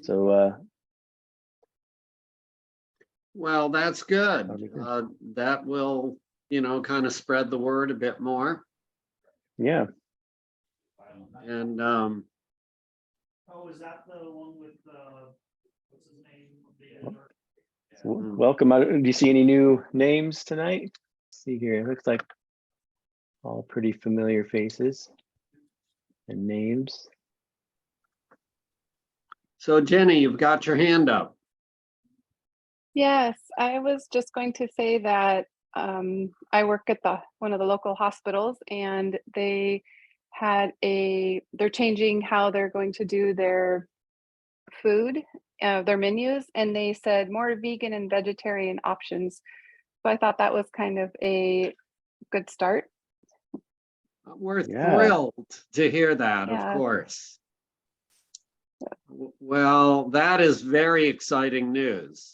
So Well, that's good. that'll be good. That will, kind of spread the word a bit more. Yeah. And Oh, is that the one with what's his name? So welcome. Do you see any new names tonight? Let's see here. It looks like all pretty familiar faces and names. so Jenny, you've got your hand up. Yes, I was just going to say that I work at one of the local hospitals, and they're changing how they're going to do their food, their menus, and they said more vegan and vegetarian options. So I thought that was kind of a good start. We're thrilled to hear that, of Yeah. course. Well, that is very exciting news.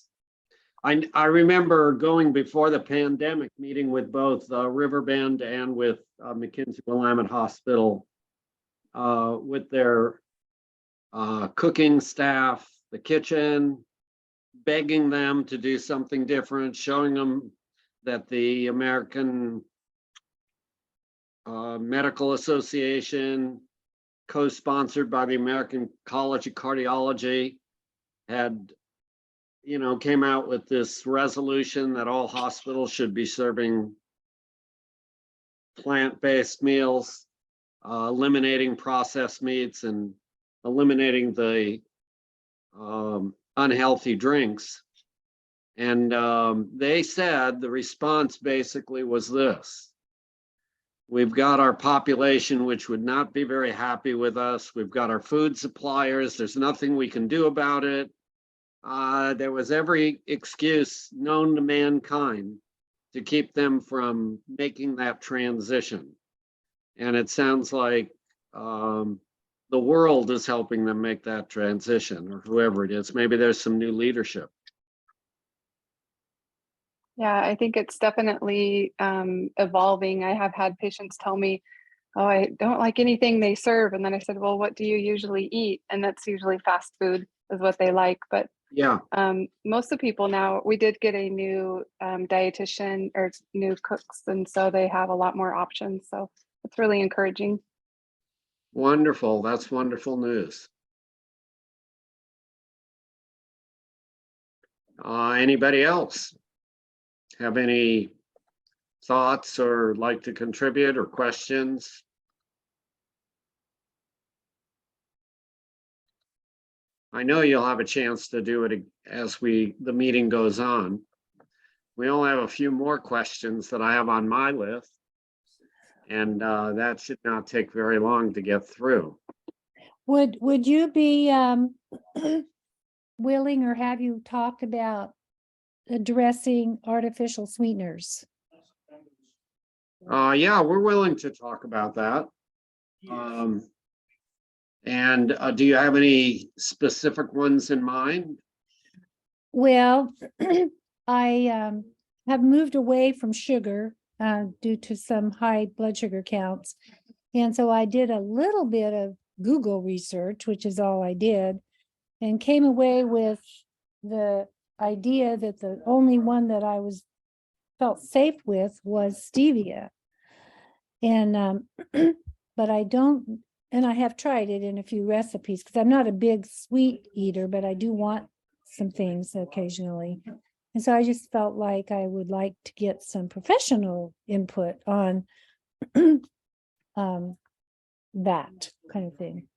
I remember going before the pandemic, meeting with both Riverbend and with McKinsey-Willamette Hospital with their cooking staff, the kitchen, begging them to do something different, showing them that the American Medical Association, co-sponsored by the American College of Cardiology, had came out with this resolution that all hospitals should be serving plant-based meals, eliminating processed meats, and eliminating the unhealthy drinks. And they said the response basically was this: we've got our population, which would not be very happy with us. We've got our food suppliers. There's nothing we can do about it. There was every excuse known to mankind to keep them from making that transition. And it sounds like the world is helping them make that transition, or whoever it is. Maybe there's some new leadership. Yeah, I think it's definitely evolving. I have had patients tell me, oh, I don't like anything they serve. And then I said, well, what do you usually eat? And that's usually fast food is what they like. But yeah, most of the people now, we did get a new dietitian or new cooks, and so they have a lot more options. So it's really encouraging. wonderful. That's wonderful news. Anybody else have any thoughts or like to contribute or questions? I know you'll have a chance to do it as the meeting goes on. We only have a few more questions that I have on my list, and that should not take very long to get through. Would you be willing, or have you talked about addressing artificial sweeteners? Yeah, we're willing to talk about that. And do you have any specific ones in mind? Well, I have moved away from sugar due to some high blood sugar counts. And so I did a little bit of Google research, which is all I did, and came away with the idea that the only one that I felt safe with was stevia. And but I don't, and I have tried it in a few recipes because I'm not a big sweet eater, but I do want some things occasionally. And so I just felt like I would like to get some professional input on that kind of thing.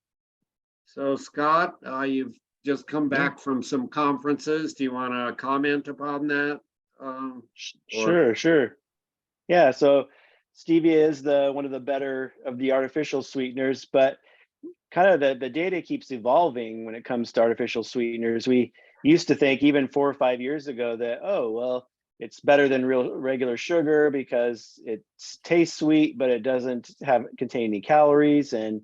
So Scott, you've just come back from some conferences. Do you want to comment upon that? Sure. Yeah, so stevia is one of the better of the artificial sweeteners, but kind of the data keeps evolving when it comes to artificial sweeteners. We used to think even 4 or 5 years ago that, oh, well, it's better than regular sugar because it tastes sweet, but it doesn't contain any calories and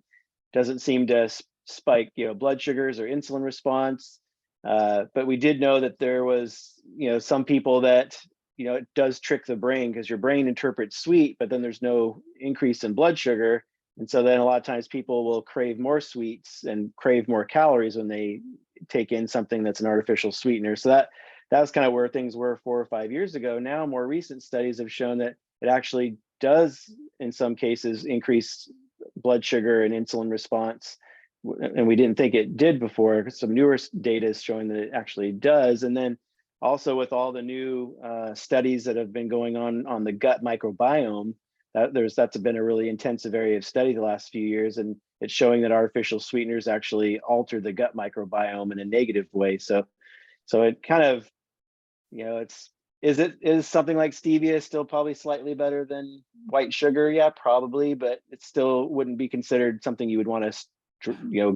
doesn't seem to spike, blood sugars or insulin response. But we did know that there was, some people that, it does trick the brain because your brain interprets sweet, but then there's no increase in blood sugar. And so then a lot of times people will crave more sweets and crave more calories when they take in something that's an artificial sweetener. So that was kind of where things were 4 or 5 years ago. Now, more recent studies have shown that it actually does, in some cases, increase blood sugar and insulin response. And we didn't think it did before. Some newer data is showing that it actually does. And then also with all the new studies that have been going on the gut microbiome, that's been a really intensive area of study the last few years, and it's showing that artificial sweeteners actually alter the gut microbiome in a negative way. So it kind of, is something like stevia still probably slightly better than white sugar? Yeah, probably, but it still wouldn't be considered something you would want to,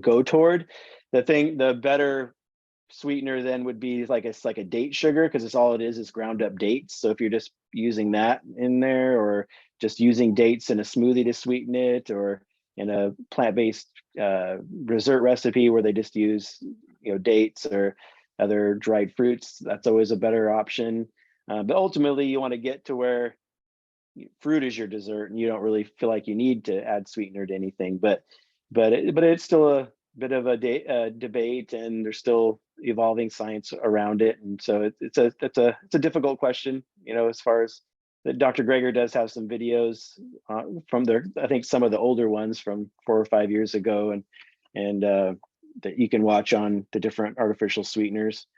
go toward. The better sweetener then would be like a date sugar, because it's all it is ground up dates. So if you're just using that in there, or just using dates in a smoothie to sweeten it, or in a plant-based dessert recipe where they just use dates or other dried fruits, that's always a better option. But ultimately you want to get to where fruit is your dessert and you don't really feel like you need to add sweetener to anything. But it's still a bit of a debate, and there's still evolving science around it. And so it's a difficult question, as far as that. Dr. Greger does have some videos from I think some of the older ones from 4 or 5 years ago, and that you can watch on the different artificial sweeteners.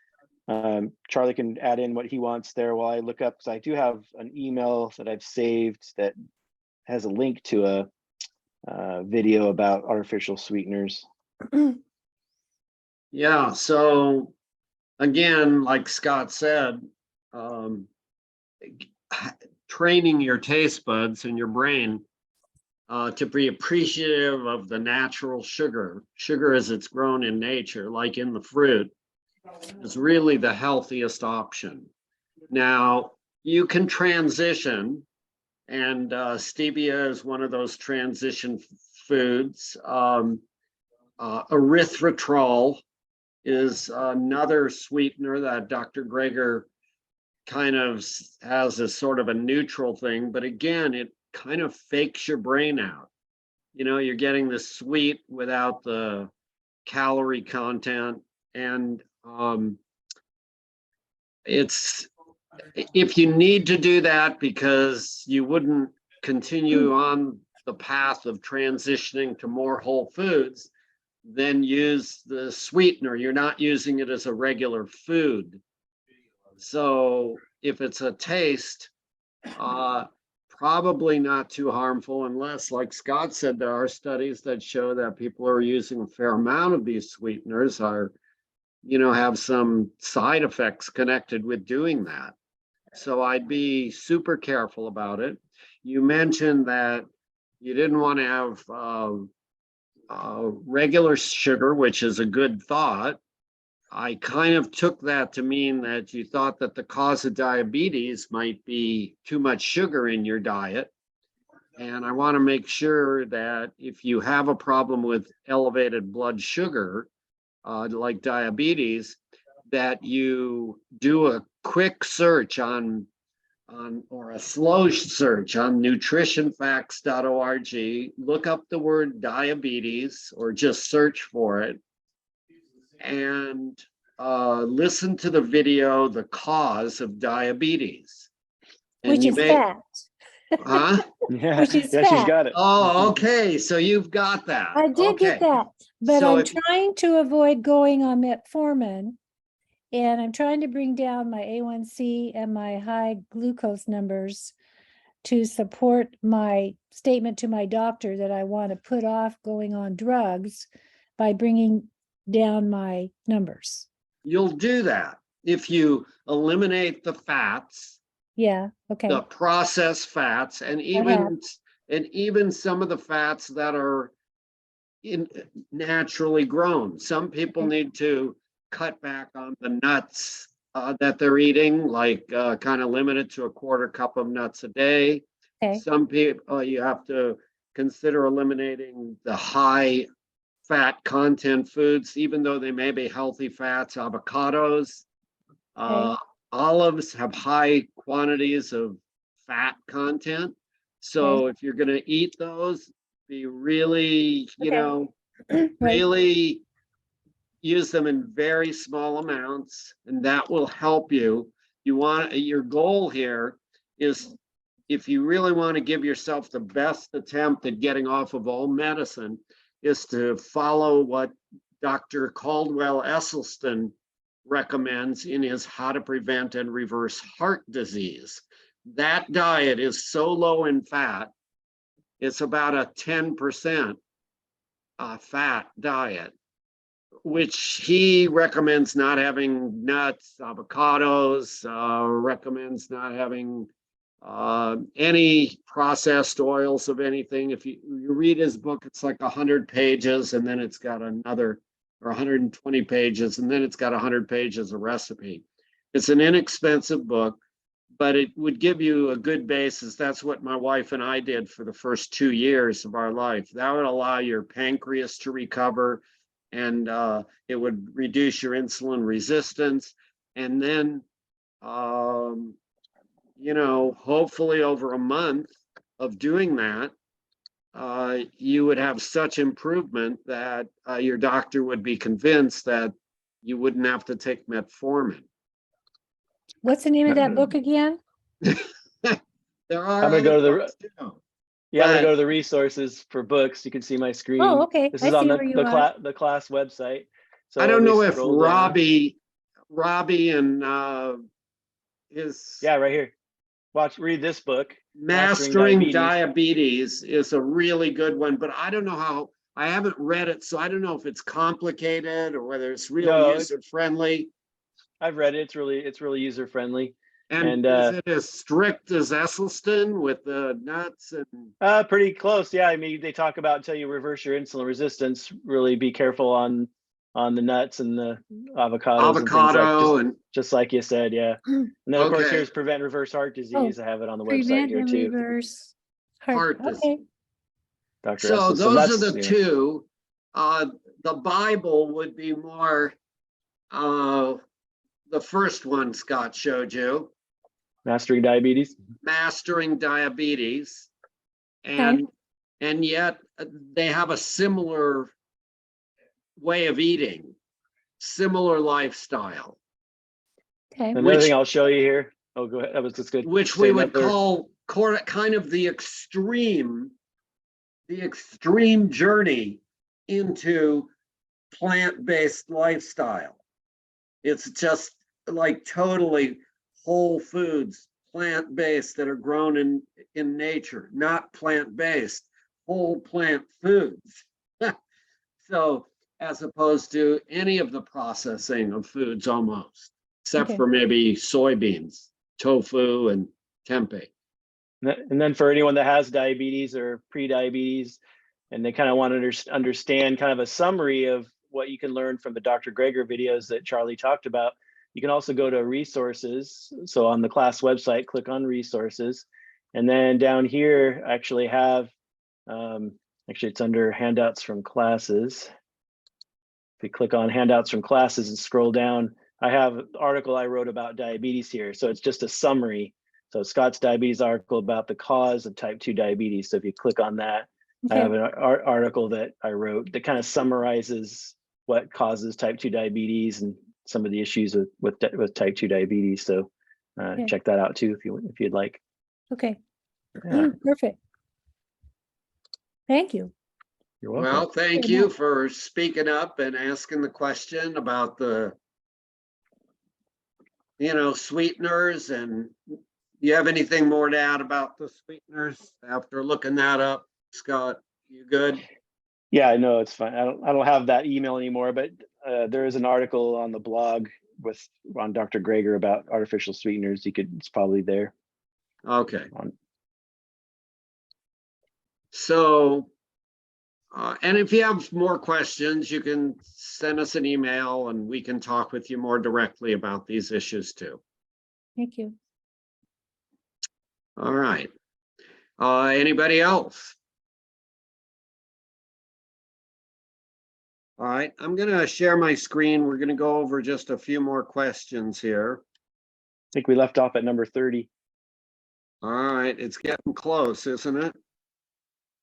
Charlie can add in what he wants there while I look up, because I do have an email that I've saved that has a link to a video about artificial sweeteners. Yeah, so again, like Scott said, training your taste buds and your brain to be appreciative of the natural sugar as it's grown in nature, like in the fruit, is really the healthiest option. Now, you can transition, and stevia is one of those transition foods. Erythritol is another sweetener that Dr. Greger kind of has as sort of a neutral thing, but again, it kind of fakes your brain out. You're getting the sweet without the calorie content, and if you need to do that because you wouldn't continue on the path of transitioning to more whole foods, then use the sweetener. You're not using it as a regular food. So if it's a taste, probably not too harmful, unless, like Scott said, there are studies that show that people who are using a fair amount of these sweeteners have some side effects connected with doing that. So I'd be super careful about it. You mentioned that you didn't want to have regular sugar, which is a good thought. I kind of took that to mean that you thought that the cause of diabetes might be too much sugar in your diet. And I want to make sure that if you have a problem with elevated blood sugar, like diabetes, that you do a quick search or a slow search on nutritionfacts.org, look up the word diabetes or just search for it, and listen to the video, The Cause of Diabetes. Which is fat. Huh? Yeah, Which is yeah, fat. she's got it. Oh, okay. So you've got that. I did get that, but So I'm if- trying to avoid going on metformin, and I'm trying to bring down my A1C and my high glucose numbers to support my statement to my doctor that I want to put off going on drugs by bringing down my numbers. You'll do that if you eliminate the fats, Yeah, okay. the processed fats, and even some of the fats that are naturally grown. Some people need to cut back on the nuts that they're eating, like kind of limit it to a quarter cup of nuts a day. Okay. Some people, you have to consider eliminating the high fat content foods, even though they may be healthy fats. Avocados, olives have high quantities of fat content. So if you're going to eat those, be really, Right. really use them in very small amounts, and that will help you. Your goal here is, if you really want to give yourself the best attempt at getting off of all medicine, is to follow what Dr. Caldwell Esselstyn recommends in his How to Prevent and Reverse Heart Disease. That diet is so low in fat, it's about a 10% fat diet, which he recommends not having nuts, avocados, recommends not having any processed oils of anything. If you read his book, it's like 100 pages, and then it's got another, or 120 pages, and then it's got 100 pages of recipe. It's an inexpensive book, but it would give you a good basis. That's what my wife and I did for the first 2 years of our life. That would allow your pancreas to recover, and it would reduce your insulin resistance. And then, you know, hopefully over a month of doing that, you would have such improvement that your doctor would be convinced that you wouldn't have to take metformin. What's the name of that book again? There are I'm gonna go to the- other books too. Yeah, I'm gonna But- go to the resources for books. You can see my screen. Oh, okay. This I is on see where you the are. class website. So I don't we know if scroll down. Robbie and his Yeah, right here. Read this book. Mastering Diabetes is a really good one, but I don't know how, I haven't read it, so I don't know if it's complicated or whether it's real No, it's- user friendly. I've read it. It's really user friendly. And And, is it as strict as Esselstyn with the nuts and? Pretty close. Yeah, I mean, they talk about until you reverse your insulin resistance, really be careful on the nuts and the avocados and things like Avocado and, just like you said. Yeah. And then of course Okay. here's prevent reverse heart disease. I have it on the website Prevent here and too. reverse Heart Okay. disease. Dr. So Esselstyn. those are That's, the yeah. two. The Bible would be more, the first one Scott showed you, Mastering diabetes. Mastering Diabetes. And yet they have a similar way of eating, similar lifestyle, Okay. Another Which- thing I'll show you here. Oh, go ahead. That was just good. which Say we would another- call kind of the extreme journey into plant-based lifestyle. It's just like totally whole foods, plant-based, that are grown in nature, not plant-based, whole plant foods. So as opposed to any of the processing of foods almost, except Okay. for maybe soybeans, tofu and tempeh. And then for anyone that has diabetes or pre-diabetes, and they kind of want to understand kind of a summary of what you can learn from the Dr. Greger videos that Charlie talked about, you can also go to resources. So on the class website, click on resources. And then down here, I actually have, actually it's under handouts from classes. If you click on handouts from classes and scroll down, I have an article I wrote about diabetes here. So it's just a summary. So Scott's diabetes article about the cause of type 2 diabetes. So if you click on that, I Okay. have an article that I wrote that kind of summarizes what causes type 2 diabetes and some of the issues with type 2 diabetes. So Okay. check that out too if you'd like. Okay. Yeah, Perfect. Thank you. you're welcome. Well, thank Very you much. for speaking up and asking the question about the, sweeteners. And you have anything more to add about the sweeteners after looking that up, Scott? You good? Yeah, no, it's fine. I don't have that email anymore, but there is an article on the blog on Dr. Greger about artificial sweeteners. It's probably there. Okay. On- So, and if you have more questions, you can send us an email and we can talk with you more directly about these issues too. Thank you. All right. Anybody else? All right, I'm gonna share my screen. We're gonna go over just a few more questions here. I think we left off at number 30. All right, it's getting close, isn't it?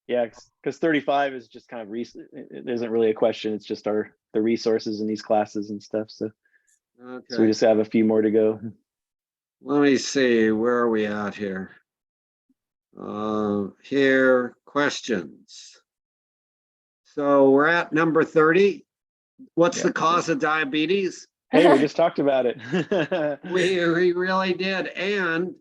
Yeah, because 35 is just kind of recent. It isn't really a question. It's just our the resources in these classes and stuff. So we Okay, just have a few more to go. let me see, where are we at here? Here, questions. So we're at number 30. What's the Yeah. cause of diabetes? Hey, we just talked about it. We really did. And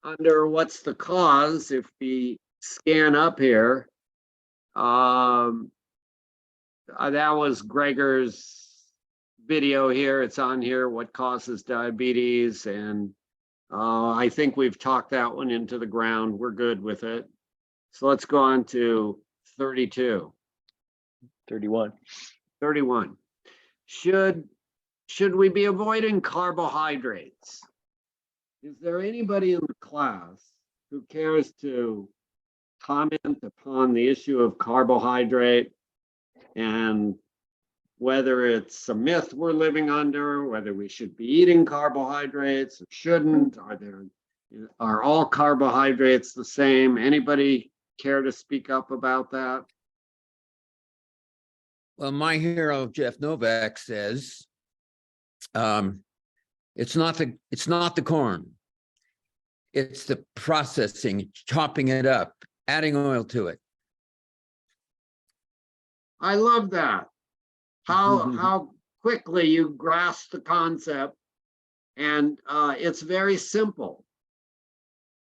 under what's the cause, if we scan up here, that was Gregor's video here. It's on here, what causes diabetes. And I think we've talked that one into the ground. We're good with it. So let's go on to 32. 31. 31. Should we be avoiding carbohydrates? Is there anybody in the class who cares to comment upon the issue of carbohydrate and whether it's a myth we're living under, whether we should be eating carbohydrates or shouldn't? Are all carbohydrates the same? Anybody care to speak up about that? Well, my hero, Jeff Novak, says, it's not the corn. It's the processing, chopping it up, adding oil to it. I love that. How quickly you grasp the concept, and it's very simple.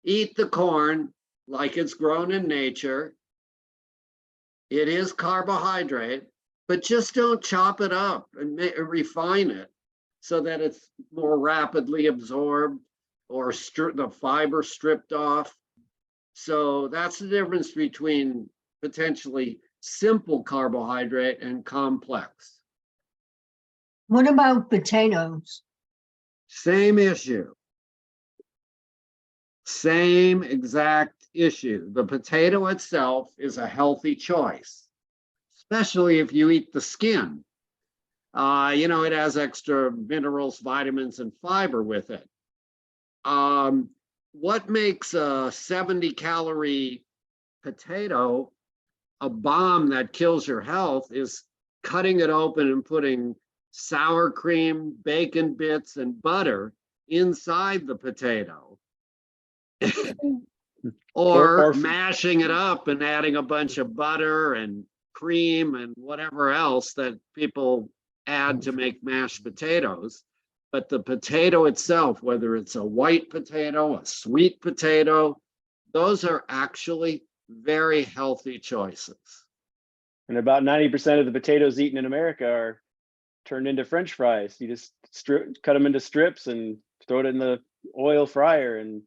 Eat the corn like it's grown in nature. It is carbohydrate, but just don't chop it up and refine it so that it's more rapidly absorbed or the fiber stripped off. So that's the difference between potentially simple carbohydrate and complex. What about potatoes? Same issue. Same exact issue. The potato itself is a healthy choice, especially if you eat the skin. It has extra minerals, vitamins, and fiber with it. What makes a 70-calorie potato a bomb that kills your health is cutting it open and putting sour cream, bacon bits, and butter inside the potato. or mashing it up and adding a bunch of butter and cream and whatever else that people add to make mashed potatoes. But the potato itself, whether it's a white potato, a sweet potato, those are actually very healthy choices. And about 90% of the potatoes eaten in America are turned into French fries. You just cut them into strips and throw it in the oil fryer, and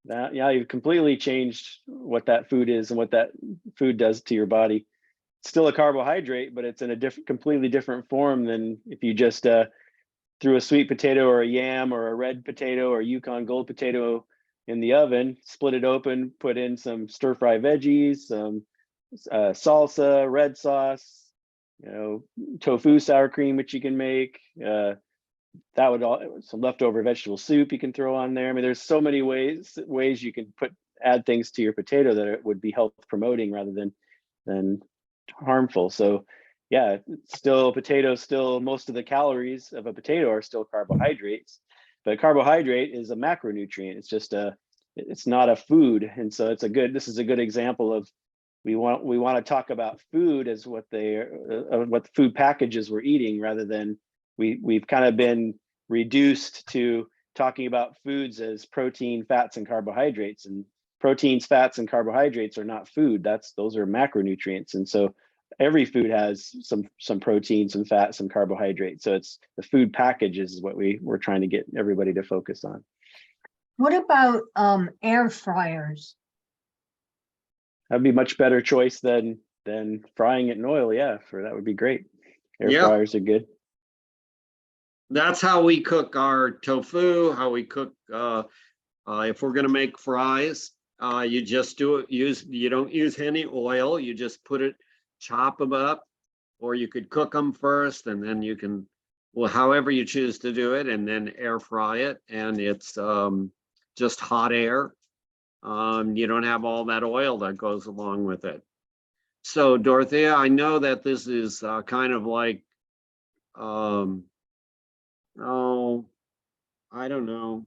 that, yeah, you've completely changed what that food is and what that food does to your body. It's still a carbohydrate, but it's in a completely different form than if you just threw a sweet potato or a yam or a red potato or Yukon Gold potato in the oven, split it open, put in some stir fry veggies, some salsa, red sauce, tofu sour cream, which you can make. That would some leftover vegetable soup you can throw on there. I mean, there's so many ways you can add things to your potato that it would be health promoting rather than harmful. So yeah, still most of the calories of a potato are still carbohydrates, but carbohydrate is a macronutrient. It's just it's not a food. And so this is a good example of, we want to talk about food as what the food packages we're eating, rather than we've kind of been reduced to talking about foods as protein, fats, and carbohydrates. And proteins, fats, and carbohydrates are not food. Those are macronutrients. And so every food has some proteins, some fats, some carbohydrates. So it's the food package is what we're trying to get everybody to focus on. What about air fryers? That'd be a much better choice than frying it in oil. Yeah, that would be great. Air fryers are good. That's how we cook our tofu, how we cook, if we're gonna make fries, you just you don't use any oil, you just chop them up, or you could cook them first and then you can, however you choose to do it, and then air fry it. And it's just hot air. You don't have all that oil that goes along with it. So Dorothea, I know that this is kind of like, oh, I don't know.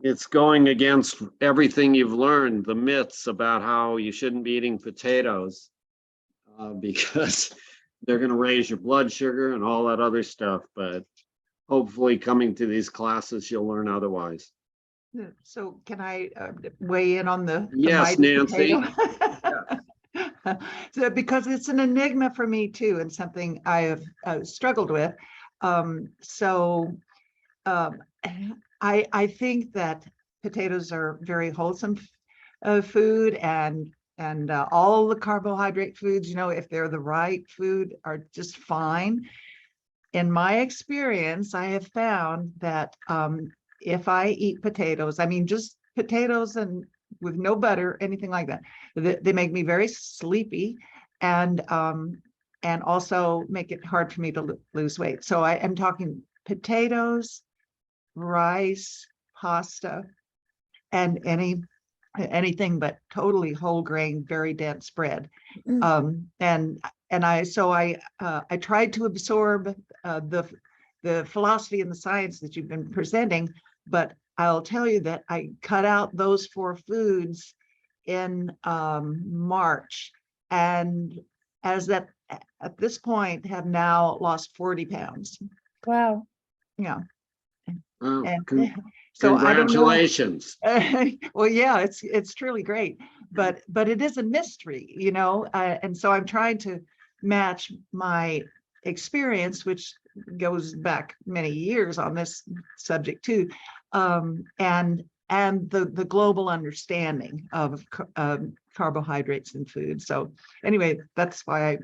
It's going against everything you've learned, the myths about how you shouldn't be eating potatoes because they're going to raise your blood sugar and all that other stuff. But hopefully coming to these classes, you'll learn otherwise. So can I weigh in on the Yes, mighty Nancy. potato? So, because it's an enigma for me too, and something I have struggled with. So I think that potatoes are very wholesome food, and all the carbohydrate foods, you know, if they're the right food, are just fine. In my experience, I have found that if I eat potatoes, I mean, just potatoes and with no butter, anything like that, they make me very sleepy, and also make it hard for me to lose weight. So I am talking potatoes, rice, pasta, and anything but totally whole grain, very dense bread. And I tried to absorb the philosophy and the science that you've been presenting, but I'll tell you that I cut out those 4 foods in March, and at this point have now lost 40 pounds. Wow. Yeah. Well, And so I don't know. congratulations. Well, yeah, it's truly great, but it is a mystery, you know, and so I'm trying to match my experience, which goes back many years on this subject too, and the global understanding of carbohydrates in food. So anyway, that's why I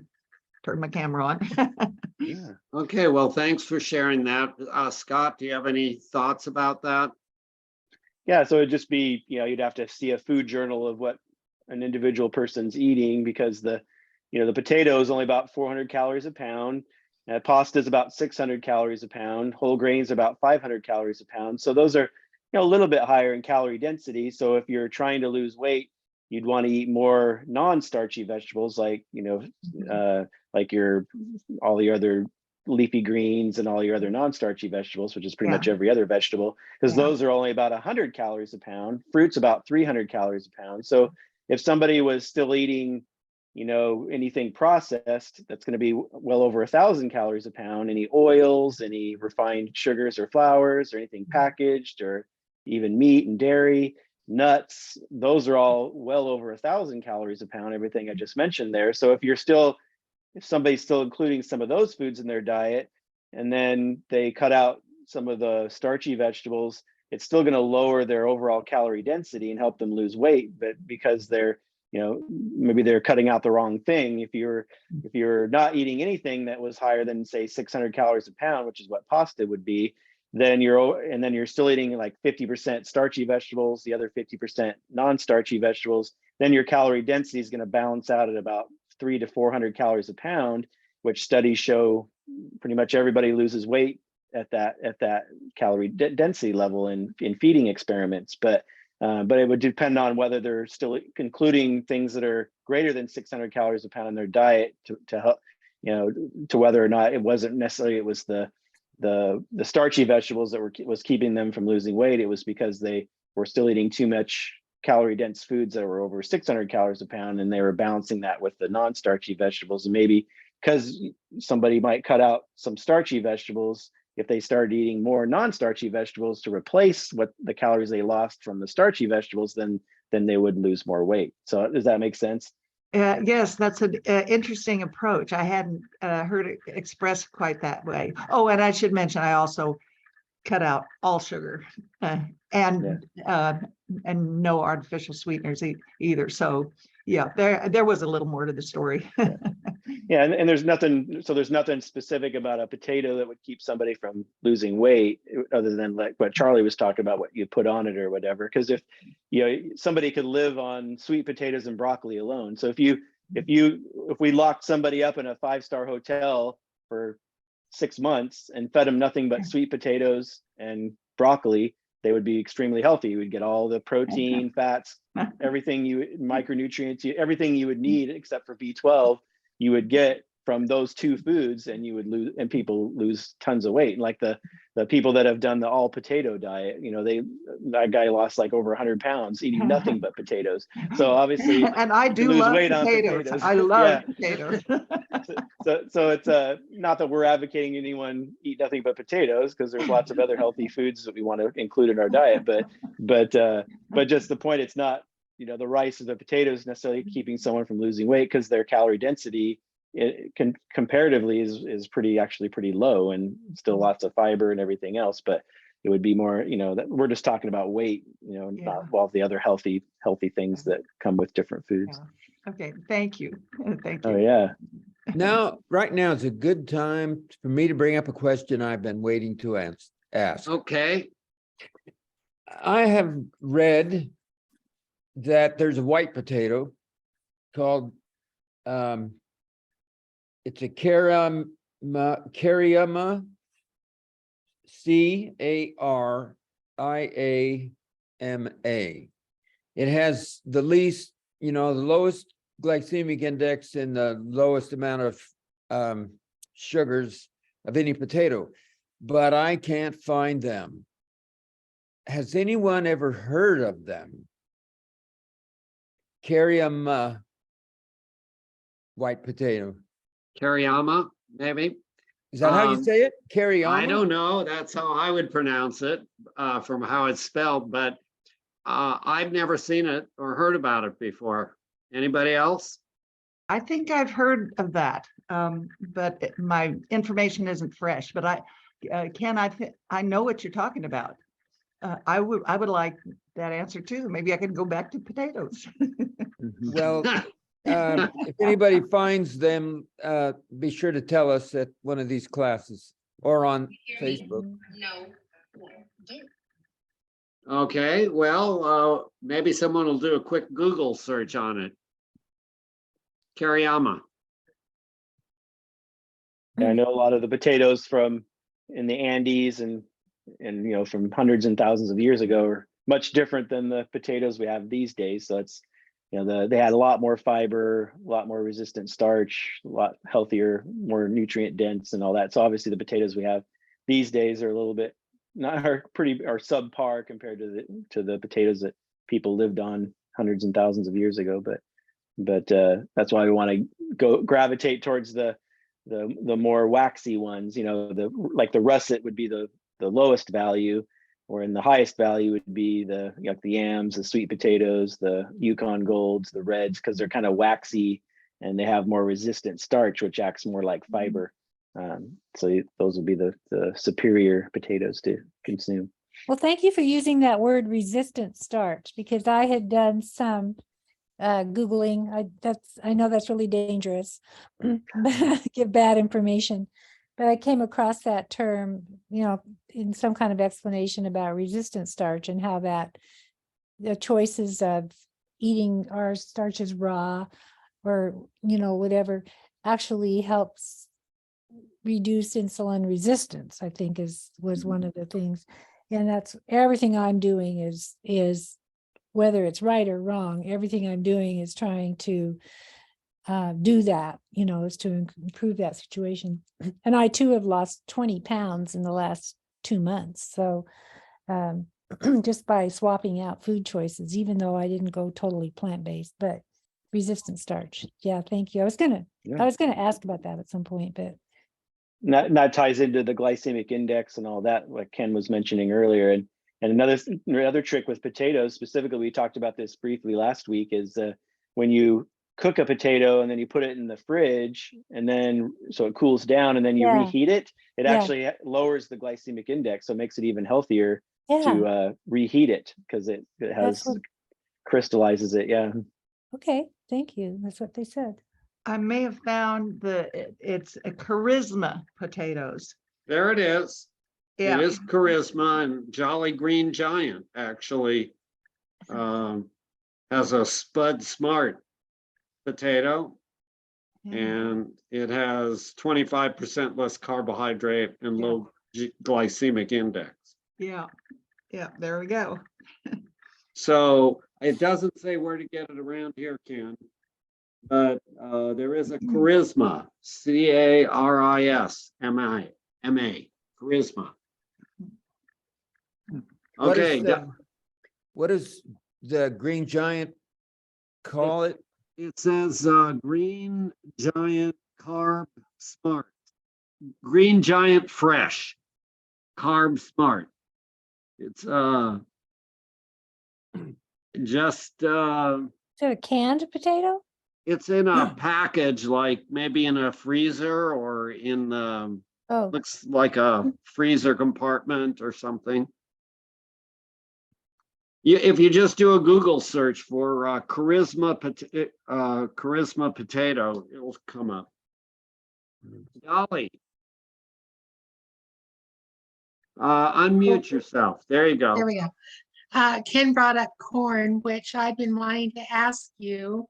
turned my camera on. Yeah. Okay, well, thanks for sharing that. Scott, do you have any thoughts about that? Yeah, so it'd just be, you know, you'd have to see a food journal of what an individual person's eating, because the potato is only about 400 calories a pound. Pasta is about 600 calories a pound. Whole grains about 500 calories a pound. So those are, a little bit higher in calorie density. So if you're trying to lose weight, you'd want to eat more non-starchy vegetables, like, like all the other leafy greens and all your other non-starchy vegetables, which is pretty much every other vegetable, because Yeah. those are only about 100 calories a pound. Fruit's about 300 calories a pound. So if somebody was still eating, anything processed, that's going to be well over 1,000 calories a pound. Any oils, any refined sugars or flours, or anything packaged, or even meat and dairy, nuts, those are all well over 1,000 calories a pound, everything I just mentioned there. So if somebody's still including some of those foods in their diet, and then they cut out some of the starchy vegetables, it's still going to lower their overall calorie density and help them lose weight. But because they're, maybe they're cutting out the wrong thing. If you're not eating anything that was higher than, say, 600 calories a pound, which is what pasta would be, then you're still eating like 50% starchy vegetables, the other 50% non-starchy vegetables, then your calorie density is going to balance out at about 300 to 400 calories a pound, which studies show pretty much everybody loses weight at that calorie density level in feeding experiments. But it would depend on whether they're still including things that are greater than 600 calories a pound in their diet to help, to whether or not it wasn't necessarily, it was the starchy vegetables that was keeping them from losing weight. It was because they were still eating too much calorie dense foods that were over 600 calories a pound, and they were balancing that with the non-starchy vegetables. And maybe because somebody might cut out some starchy vegetables, if they started eating more non-starchy vegetables to replace what the calories they lost from the starchy vegetables, then they would lose more weight. So does that make sense? Yes, that's an interesting approach. I hadn't heard it expressed quite that way. Oh, and I should mention, I also cut out all sugar and no artificial sweeteners either. So yeah, there was a little more to the story. Yeah, and there's nothing specific about a potato that would keep somebody from losing weight, other than like what Charlie was talking about, what you put on it or whatever. Because if somebody could live on sweet potatoes and broccoli alone. So if we locked somebody up in a 5-star hotel for 6 months and fed them nothing but sweet potatoes and broccoli, they would be extremely healthy. You would get all the protein, fats, everything micronutrients, everything you would need except for B12, you would get from those two foods, and you would lose, and people lose tons of weight. Like the people that have done the all potato diet, that guy lost like over 100 pounds eating nothing but potatoes. So obviously, And I do lose love weight on potatoes. potatoes. I love Yeah. potatoes. So it's not that we're advocating anyone eat nothing but potatoes, because there's lots of other healthy foods that we want to include in our diet, but just the point, it's not, the rice or the potatoes necessarily keeping someone from losing weight, because their calorie density comparatively is actually pretty low, and still lots of fiber and everything else. But it would be more, that we're just talking about weight, not all the other healthy things that come with different foods. Yeah. Okay, thank you. Thank you. Oh yeah. Now, right now is a good time for me to bring up a question I've been waiting to ask. Okay, I have read that there's a white potato called, it's a Cariama, Cariama. It has the lowest glycemic index and the lowest amount of sugars of any potato, but I can't find them. Has anyone ever heard of them? Cariama white potato. Kariyama, maybe. Is that how you say it? Cariama? I don't know. That's how I would pronounce it, from how it's spelled, but I've never seen it or heard about it before. Anybody else? I think I've heard of that, but my information isn't fresh. But Ken, I know what you're talking about. I would like that answer too. Maybe I can go back to potatoes. Well, if anybody finds them, be sure to tell us at one of these classes or on Facebook. Okay, well, maybe someone will do a quick Google search on it. Kariyama. I know a lot of the potatoes from in the Andes and from hundreds and thousands of years ago are much different than the potatoes we have these days. So it's they had a lot more fiber, a lot more resistant starch, a lot healthier, more nutrient dense and all that. So obviously the potatoes we have these days are a little bit are subpar compared to the potatoes that people lived on hundreds and thousands of years ago. But that's why we want to gravitate towards the more waxy ones. Like the russet would be the lowest value, or in the highest value would be the yams, the sweet potatoes, the Yukon Golds, the reds, because they're kind of waxy and they have more resistant starch, which acts more like fiber. So those would be the superior potatoes to consume. Well, thank you for using that word resistant starch, because I had done some Googling. I know that's really dangerous, give bad information, but I came across that term, in some kind of explanation about resistant starch and how that the choices of eating our starches raw or, whatever actually helps reduce insulin resistance, I think was one of the things. And that's everything I'm doing is whether it's right or wrong, everything I'm doing is trying to do that, is to improve that situation. And I too have lost 20 pounds in the last 2 months. So just by swapping out food choices, even though I didn't go totally plant-based, but resistant starch. Yeah, thank you. I was gonna ask about that at some point, but that ties into the glycemic index and all that, like Ken was mentioning earlier. And another trick with potatoes, specifically, we talked about this briefly last week, is when you cook a potato and then you put it in the fridge and then so it cools down and then you reheat it, it actually lowers the glycemic index. So it makes it even healthier to reheat it, because it crystallizes it. Yeah. okay, thank you. That's what they said. I may have found it's a Charisma potatoes. There it is. Yeah. It is Charisma, and Jolly Green Giant actually has a Spud Smart potato, and it has 25% less carbohydrate and low glycemic index. Yeah. Yeah, there we go. So it doesn't say where to get it around here, Ken. But there is a Charisma, Charisma, Charisma. What Okay, is, what does the Green Giant call it? it says Green Giant Carb Smart. Green Giant Fresh Carb Smart. It's just Is it a canned potato? it's in a package, like maybe in a freezer or in Oh, looks like a freezer compartment or something. If you just do a Google search for Charisma potato, it'll come up. Dolly. Unmute yourself. There you go. There we go. Ken brought up corn, which I've been wanting to ask you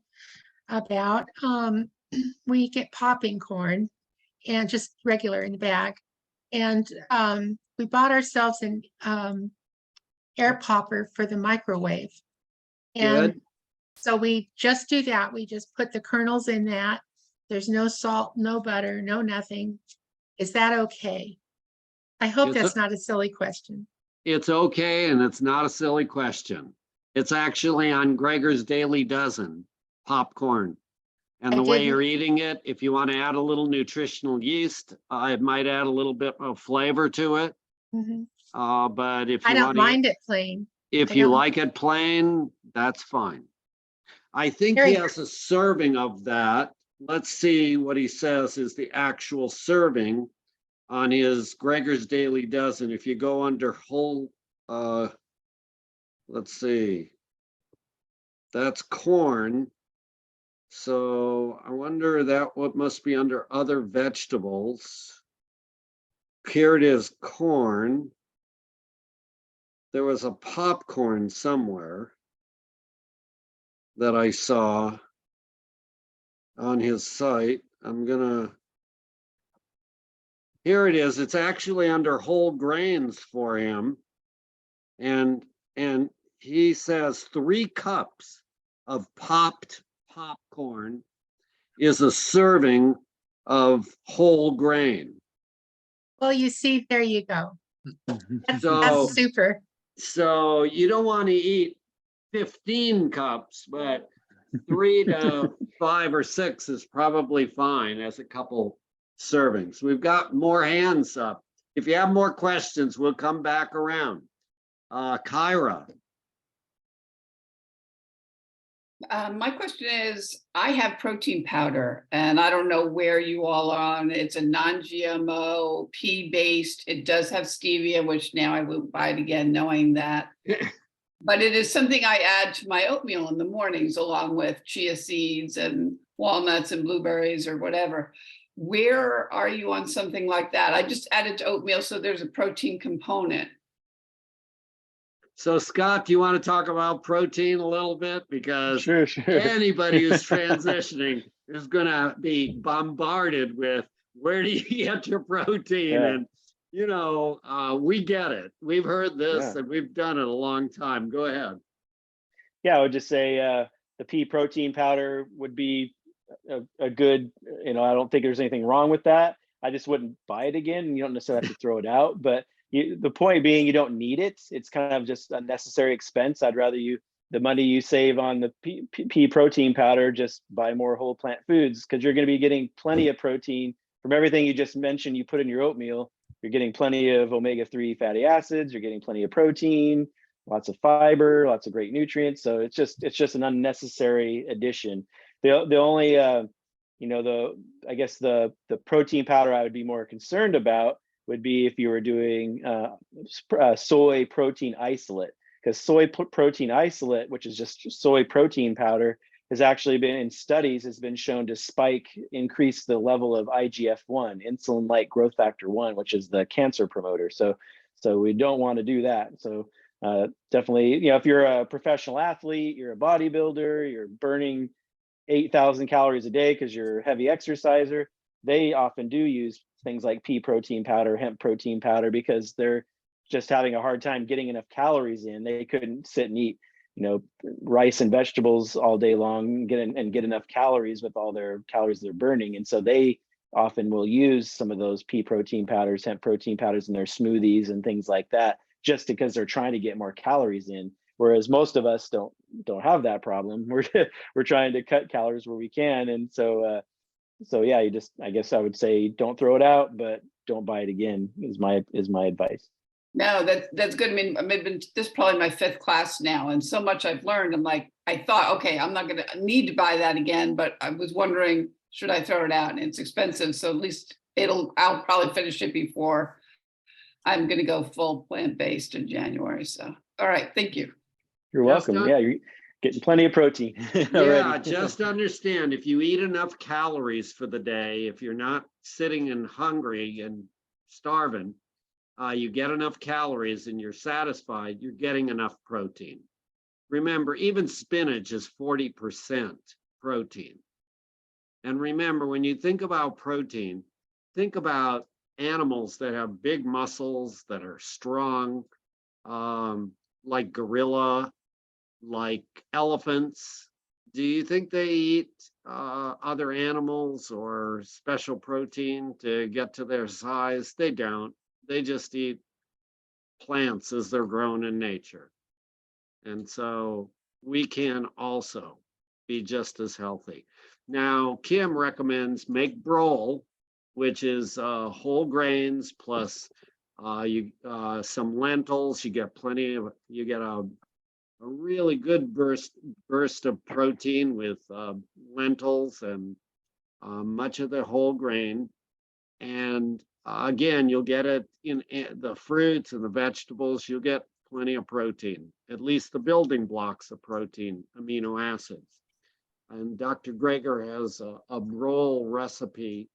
about. We get popping corn and just regular in the bag. And we bought ourselves an air popper for the microwave. And Good. so we just do that. We just put the kernels in that. There's no salt, no butter, no nothing. Is that okay? I hope It's a- that's not a silly question. It's okay, and it's not a silly question. It's actually on Gregor's Daily Dozen, popcorn. And I the way didn't- you're eating it, if you want to add a little nutritional yeast, it might add a little bit of flavor to it. Mhm. But if I you don't want mind it plain. if I you don't- like it plain, that's fine. I think Very he good. has a serving of that. Let's see what he says is the actual serving on his Gregor's Daily Dozen. If you go under whole, let's see, that's corn. So I wonder that what must be under other vegetables. Here it is, corn. There was a popcorn somewhere that I saw on his site. Here it is. It's actually under whole grains for him. And he says 3 cups of popped popcorn is a serving of whole grain. Well, you see, there you go. That's So, super. so you don't want to eat 15 cups, but 3 to 5 or 6 is probably fine as a couple servings. We've got more hands up. If you have more questions, we'll come back around. Kyra. My question is, I have protein powder and I don't know where you all are on. It's a non-GMO, pea-based. It does have stevia, which now I will buy it again, knowing that. But it is something I add to my oatmeal in the mornings, along with chia seeds and walnuts and blueberries or whatever. Where are you on something like that? I just added to oatmeal, so there's a protein component. So Scott, do you want to talk about protein a little bit? Because Sure. anybody who's transitioning is going to be bombarded with where do you get your protein? Yeah. And, we get it. We've heard this Yeah. and we've done it a long time. Go ahead. Yeah, I would just say the pea protein powder would be a good, I don't think there's anything wrong with that. I just wouldn't buy it again. You don't necessarily have to throw it out, but the point being you don't need it. It's kind of just unnecessary expense. I'd rather the money you save on the pea protein powder, just buy more whole plant foods, because you're going to be getting plenty of protein from everything you just mentioned you put in your oatmeal. You're getting plenty of omega-3 fatty acids, you're getting plenty of protein, lots of fiber, lots of great nutrients. So it's just an unnecessary addition. The only I guess the protein powder I would be more concerned about would be if you were doing soy protein isolate, because soy protein isolate, which is just soy protein powder, has actually been in studies has been shown to increase the level of IGF-1, insulin-like growth factor 1, which is the cancer promoter. So we don't want to do that. So definitely, if you're a professional athlete, you're a bodybuilder, you're burning 8,000 calories a day because you're a heavy exerciser, they often do use things like pea protein powder, hemp protein powder, because they're just having a hard time getting enough calories in. They couldn't sit and eat, rice and vegetables all day long, get enough calories with all their calories they're burning. And so they often will use some of those pea protein powders, hemp protein powders in their smoothies and things like that, just because they're trying to get more calories in. Whereas most of us don't have that problem. We're trying to cut calories where we can. And so yeah, I guess I would say don't throw it out, but don't buy it again is my advice. No, that's good. I mean, this is probably my 5th class now, and so much I've learned. I'm like, I thought, okay, I'm not gonna need to buy that again, but I was wondering, should I throw it out? And it's expensive, so at least I'll probably finish it before I'm gonna go full plant-based in January. So, all right, thank you. You're Yes, welcome. Doc? Yeah, you're getting plenty of protein. Yeah, already. just understand, if you eat enough calories for the day, if you're not sitting and hungry and starving, you get enough calories and you're satisfied, you're getting enough protein. Remember, even spinach is 40% protein. And remember, when you think about protein, think about animals that have big muscles, that are strong, like gorilla, like elephants. Do you think they eat other animals or special protein to get to their size? They don't. They just eat plants as they're grown in nature. And so we can also be just as healthy. Now, Kim recommends make brole, which is whole grains plus some lentils. You get a really good burst of protein with lentils and much of the whole grain. And again, you'll get it in the fruits and the vegetables. You'll get plenty of protein, at least the building blocks of protein, amino acids. And Dr. Greger has a brole recipe,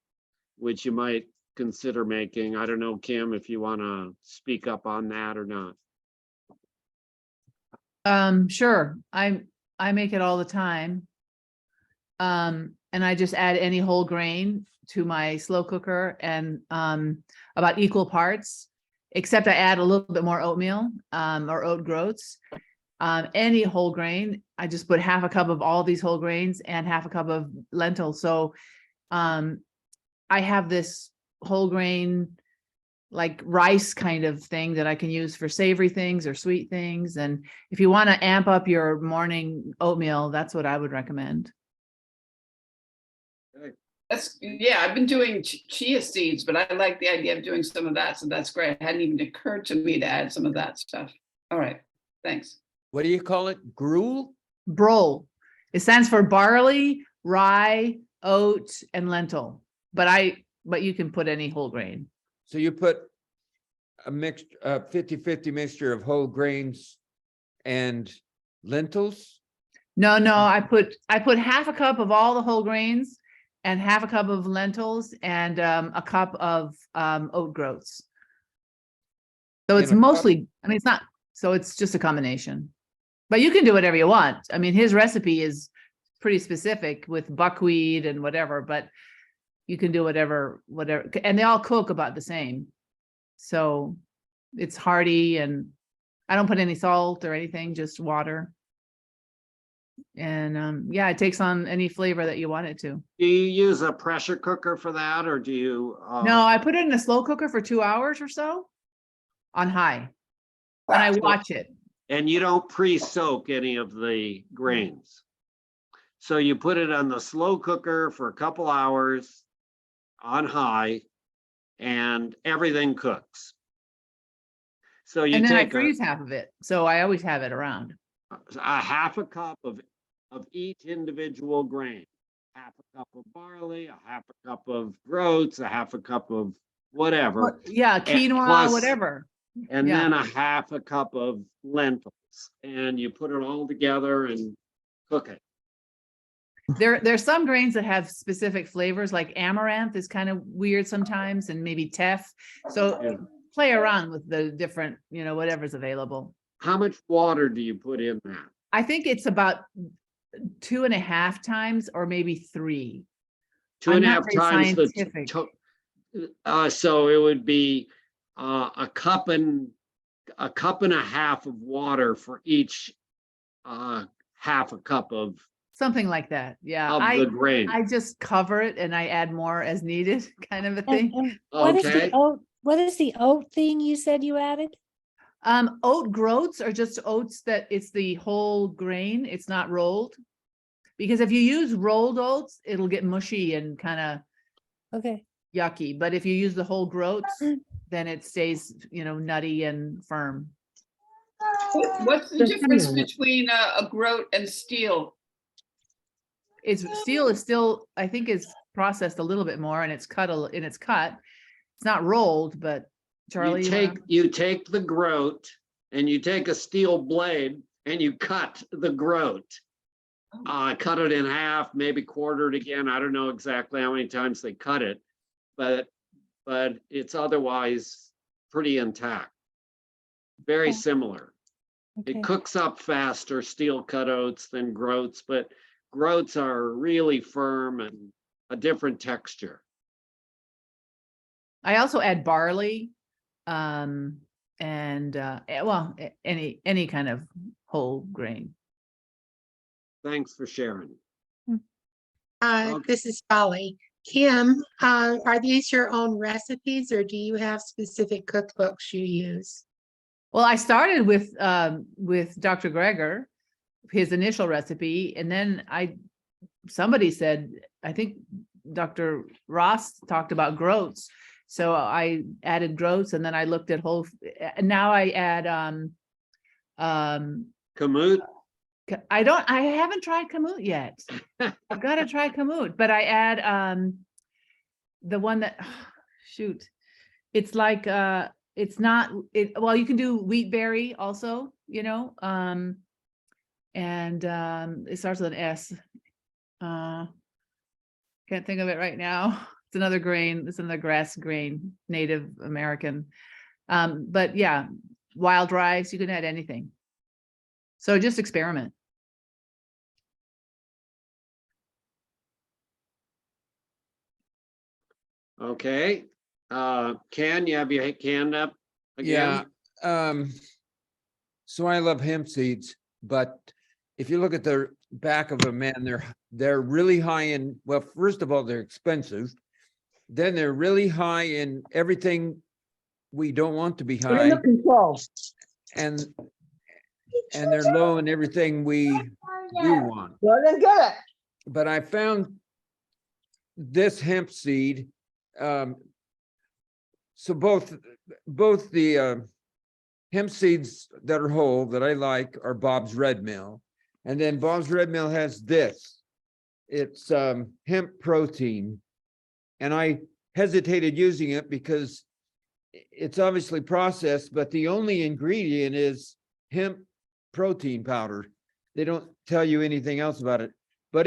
which you might consider making. I don't know, Kim, if you want to speak up on that or not. Sure. I make it all the time. And I just add any whole grain to my slow cooker and about equal parts, except I add a little bit more oatmeal or oat groats. Any whole grain, I just put half a cup of all these whole grains and half a cup of lentils. So I have this whole grain like rice kind of thing that I can use for savory things or sweet things. And if you want to amp up your morning oatmeal, that's what I would recommend. I've been doing chia seeds, but I like the idea of doing some of that. So that's great. It hadn't even occurred to me to add some of that stuff. All right, thanks. What do you call it? Gruel? Brole. It stands for barley, rye, oat, and lentil. But you can put any whole grain. So you put a mixed 50-50 mixture of whole grains and lentils? No, I put half a cup of all the whole grains and half a cup of lentils and a cup of oat groats. So it's mostly, I mean, it's not, so it's just a combination. But you can do whatever you want. I mean, his recipe is pretty specific with buckwheat and whatever, but you can do whatever, and they all cook about the same. So it's hearty, and I don't put any salt or anything, just water. And yeah, it takes on any flavor that you want it to. Do you use a pressure cooker for that, or do you? No, I put it in a slow cooker for 2 hours or so on high, and I watch it. And you don't pre-soak any of the grains. So you put it on the slow cooker for a couple hours on high, and everything cooks. So you And then I take freeze half of it, so I always have it around. a half a cup of each individual grain, half a cup of barley, a half a cup of groats, a half a cup of whatever. Yeah, quinoa, plus- whatever. And Yeah. then a half a cup of lentils, and you put it all together and cook it. There's some grains that have specific flavors, like amaranth is kind of weird sometimes, and maybe teff. So Yeah. play around with the different, whatever's available. How much water do you put in that? I think it's about 2.5 times or maybe 3. Two and a I'm half not very times the. scientific. So it would be a cup and a cup and a half of water for each half a cup of Something like that. Yeah. the grain. I just cover it and I add more as needed kind of a And, thing. and what is Okay. the oat, what is the oat thing you said you added? Oat groats are just oats that it's the whole grain. It's not rolled. Because if you use rolled oats, it'll get mushy and kind of Okay. yucky. But if you use the whole groats, then it stays, nutty and firm. What's the difference between a groat and steel? Steel is still, I think, is processed a little bit more, and it's cut. It's not rolled, but Charlie, You take the groat and you take a steel blade and you cut the groat. Cut it in half, maybe quartered again. I don't know exactly how many times they cut it, but it's otherwise pretty intact. Very Okay. similar. Okay. It cooks up faster, steel cut oats than groats, but groats are really firm and a different texture. I also add barley, and any kind of whole grain. Thanks for sharing. Okay. This is Polly. Kim, are these your own recipes or do you have specific cookbooks you use? Well, I started with Dr. Greger, his initial recipe, and then somebody said, I think Dr. Ross talked about groats. So I added groats, and then I looked at and now I add Kamut? I haven't tried kamut yet. I've got to try kamut, but I add the one that shoot. It's like it's not well, you can do wheat berry also, and it starts with an S. Can't think of it right now. It's another grain, it's another grass grain, Native American. But yeah, wild rice, you can add anything. So just experiment. Okay. Ken, you have your hand up again? Yeah. So I love hemp seeds, but if you look at the back of them, man, they're really high in, well, first of all, they're expensive. Then they're really high in everything we don't want to be high. And they're low in everything we do want. But I found this hemp seed. So both the hemp seeds that are whole that I like are Bob's Red Mill. And then Bob's Red Mill has this. It's hemp protein. And I hesitated using it because it's obviously processed, but the only ingredient is hemp protein powder. They don't tell you anything else about it. But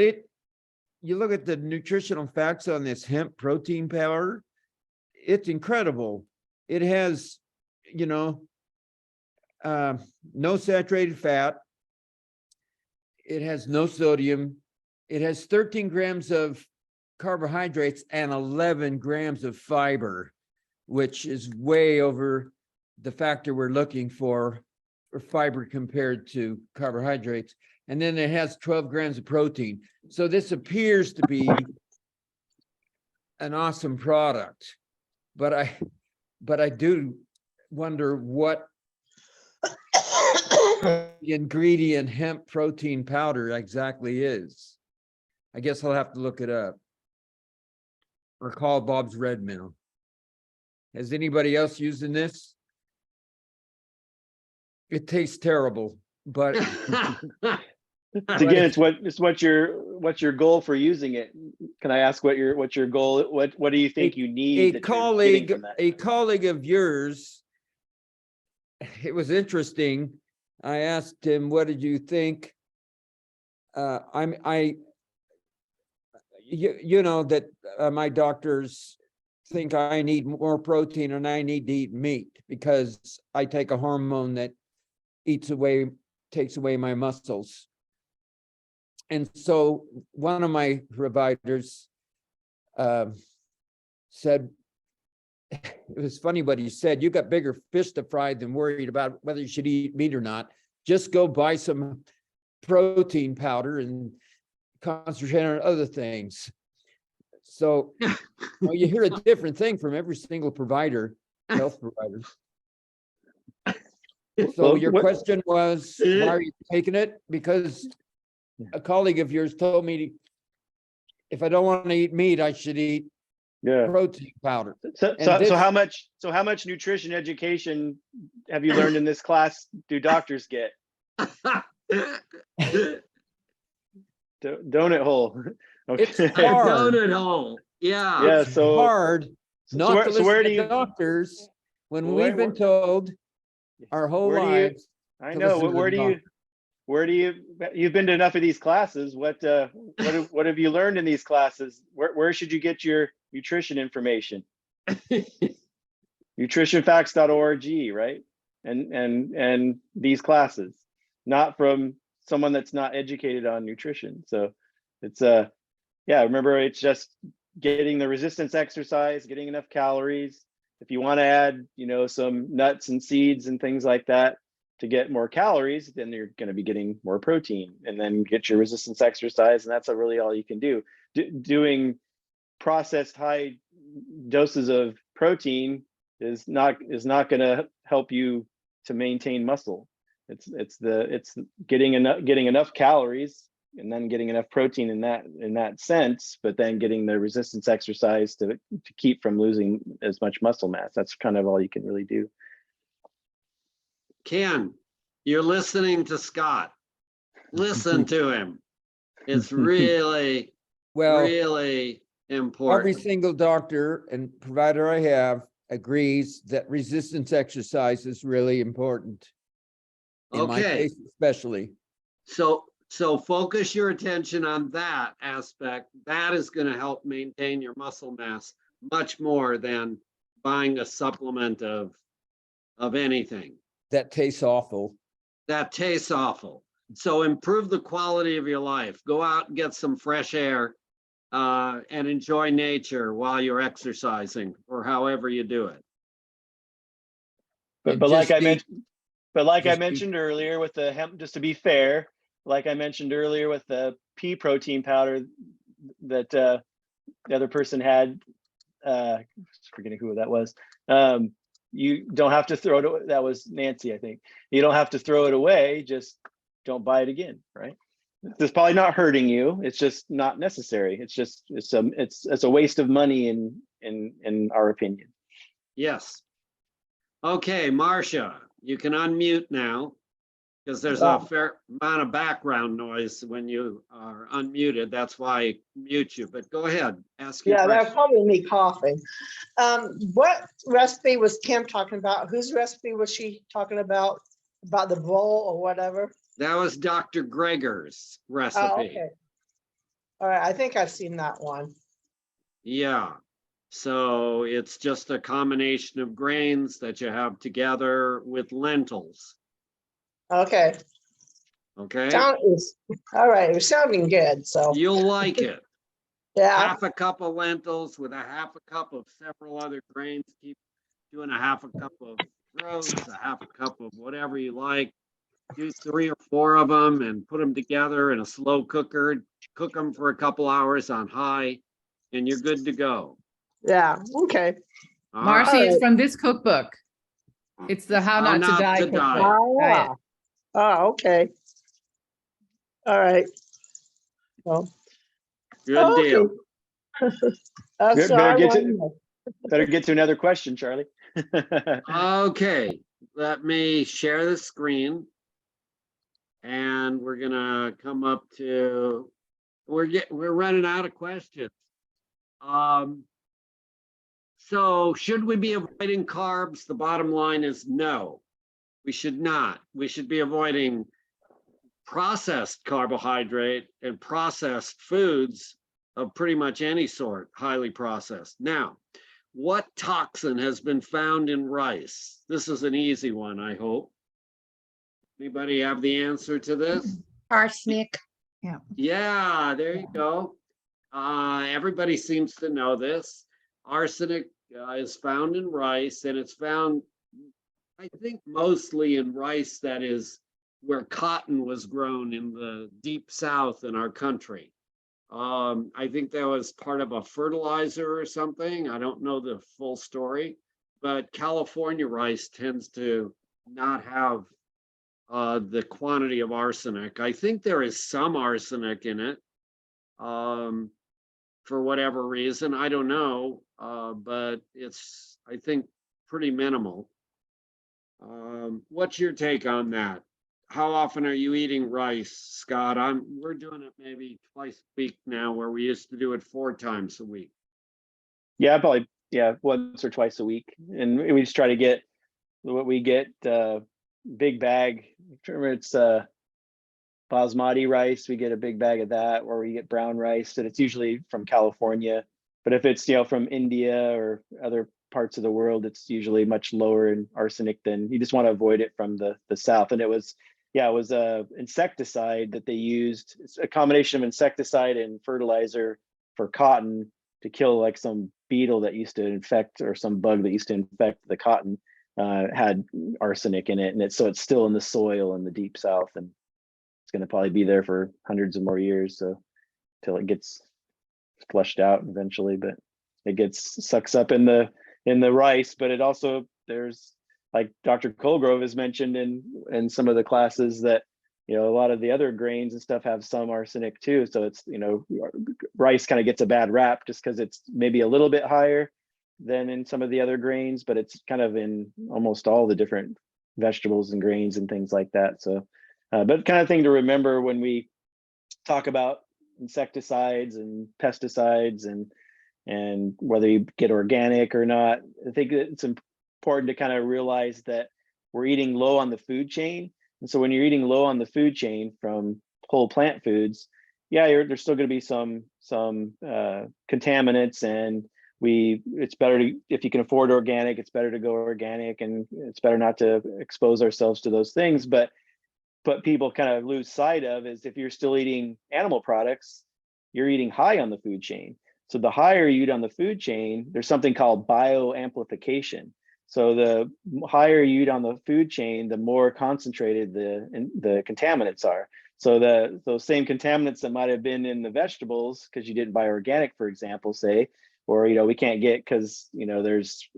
you look at the nutritional facts on this hemp protein powder, it's incredible. It has, no saturated fat. It has no sodium. It has 13 grams of carbohydrates and 11 grams of fiber, which is way over the factor we're looking for fiber compared to carbohydrates. And then it has 12 grams of protein. So this appears to be an awesome product, but I do wonder what the ingredient hemp protein powder exactly is. I guess I'll have to look it up or call Bob's Red Mill. Has anybody else using this? It tastes terrible, but Again, it's what's your goal for using it? Can I ask what your goal? What do you think you need? a colleague of yours, it was interesting. I asked him, what did you think? You know that my doctors think I need more protein and I need to eat meat because I take a hormone that takes away my muscles. And so one of my providers said, it was funny what he said. You got bigger fish to fry than worried about whether you should eat meat or not. Just go buy some protein powder and concentrate on other things. So well, you hear a different thing from every single provider, health provider. So Well, your what- question was, why are you taking it? Because a colleague of yours told me if I don't want to eat meat, I should eat Yeah. protein powder. So, And so this- how much nutrition education have you learned in this class? Do doctors get? Donut hole. It's Okay. A hard. donut hole, yeah. Yeah, It's so- hard So not where- to so where listen do to you- doctors when Where- we've been where- told our whole Where do you- lives. I to know. listen to Where the do you? Where do you've been to enough of these classes? What have you learned in these classes? Where should you get your nutrition information? Nutritionfacts.org, right? And these classes, not from someone that's not educated on nutrition. So it's yeah, remember, it's just getting the resistance exercise, getting enough calories. If you want to add, some nuts and seeds and things like that to get more calories, then you're going to be getting more protein, and then get your resistance exercise. And that's really all you can do. Doing processed high doses of protein is not going to help you to maintain muscle. It's getting enough calories, and then getting enough protein in that sense, but then getting the resistance exercise to keep from losing as much muscle mass. That's kind of all you can really do. Ken, you're listening to Scott. Listen to him. It's really, Well, really every important. single doctor and provider I have agrees that resistance exercise is really important. In my Okay. case, especially. So focus your attention on that aspect. That is going to help maintain your muscle mass much more than buying a supplement of anything. That tastes awful. That tastes awful. So improve the quality of your life. Go out and get some fresh air and enjoy nature while you're exercising, or however you do it. But And like just I be- mentioned, I just be- mentioned earlier with the hemp, just to be fair, like I mentioned earlier with the pea protein powder that the other person had, forgetting who that was. You don't have to throw it away. That was Nancy, I think. You don't have to throw it away. Just don't buy it again, right? It's probably not hurting you. It's just not necessary. It's a waste of money in our opinion. Yes. Okay, Marcia, you can unmute now, because there's Yeah. a fair amount of background noise when you are unmuted. That's why I mute you, but go ahead, ask your Yeah, that's question. probably me coughing. What recipe was Kim talking about? Whose recipe was she talking about? About the bowl or whatever? That was Dr. Gregor's Oh, recipe. okay. All right, I think I've seen that one. Yeah, so it's just a combination of grains that you have together with lentils, Okay, okay? all right, it was sounding good, so, You'll like it. yeah, Half a cup of lentils with a half a cup of several other grains. Keep doing a half a cup of oats, a half a cup of whatever you like. Do 3 or 4 of them and put them together in a slow cooker. Cook them for a couple hours on high, and you're good to go. yeah, okay. All right. Marcy, it's Alright. from this cookbook. It's the How Not to Die To Die. cookbook. Oh, Diet. oh, okay. All right. Well, Good okay. deal. That's all Better I get to- wanted to know. Better get to another question, Charlie. Okay, let me share the screen. And we're gonna come up to, we're running out of questions. So should we be avoiding carbs? The bottom line is no, we should not. We should be avoiding processed carbohydrate and processed foods of pretty much any sort, highly processed. Now, what toxin has been found in rice? This is an easy one, I hope. Anybody have the answer to this? Arsenic. Yeah, there you go. Everybody seems to know this. Arsenic is found in rice, and it's found, I think, mostly in rice that is where cotton was grown in the deep south in our country. I think that was part of a fertilizer or something. I don't know the full story, but California rice tends to not have the quantity of arsenic. I think there is some arsenic in it. For whatever reason, I don't know, but it's, I think, pretty minimal. What's your take on that? How often are you eating rice, Scott? We're doing it maybe twice a week now, where we used to do it 4 times a week. Yeah, probably, yeah, once or twice a week. And we just try to get what we get, big bag. Remember, it's basmati rice. We get a big bag of that, or we get brown rice, and it's usually from California. But if it's, from India or other parts of the world, it's usually much lower in arsenic. Than you just want to avoid it from the south. And it was a insecticide that they used. It's a combination of insecticide and fertilizer for cotton to kill like some beetle that used to infect, or some bug that used to infect the cotton, had arsenic in it. And so it's still in the soil in the deep south, and it's going to probably be there for hundreds of more years. So till it gets flushed out eventually, but it sucks up in the rice. But it also, there's, like Dr. Colgrove has mentioned in some of the classes, that a lot of the other grains and stuff have some arsenic too. So it's, rice kind of gets a bad rap just because it's maybe a little bit higher than in some of the other grains, but it's kind of in almost all the different vegetables and grains and things like that. So but kind of thing to remember when we talk about insecticides and pesticides, and whether you get organic or not. I think it's important to kind of realize that we're eating low on the food chain. And so when you're eating low on the food chain from whole plant foods, there's still going to be some contaminants, and it's better to, if you can afford organic, it's better to go organic, and it's better not to expose ourselves to those things. But people kind of lose sight of is, if you're still eating animal products, you're eating high on the food chain. So the higher you eat on the food chain, there's something called bioamplification. So the higher you eat on the food chain, the more concentrated the contaminants are. So those same contaminants that might have been in the vegetables because you didn't buy organic, for example, say, or we can't get because there's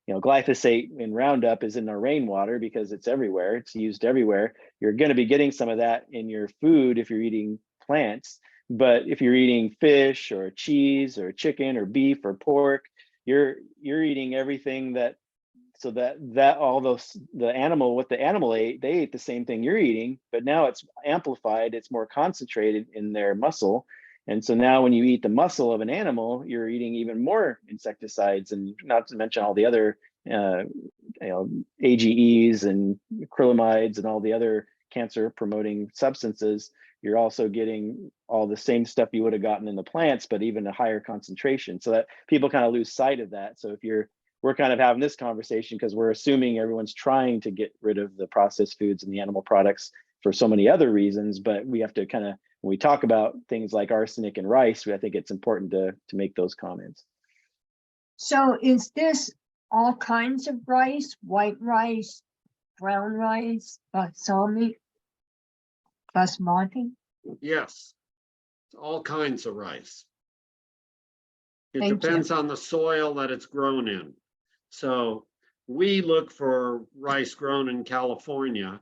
glyphosate in Roundup is in our rainwater because it's everywhere. It's used everywhere. You're going to be getting some of that in your food if you're eating plants. But if you're eating fish or cheese or chicken or beef or pork, you're eating everything that all those, what the animal ate, they ate the same thing you're eating, but now it's amplified, it's more concentrated in their muscle. And so now when you eat the muscle of an animal, you're eating even more insecticides, and not to mention all the other AGEs and acrylamides and all the other cancer promoting substances. You're also getting all the same stuff you would have gotten in the plants, but even a higher concentration, so that people kind of lose sight of that. So we're kind of having this conversation because we're assuming everyone's trying to get rid of the processed foods and the animal products for so many other reasons, but we have to kind of, when we talk about things like arsenic and rice, I think it's important to make those comments. So is this all kinds of rice, white rice, brown rice, basmati? Yes, all kinds of rice. It Thank you. depends on the soil that it's grown in. So we look for rice grown in California,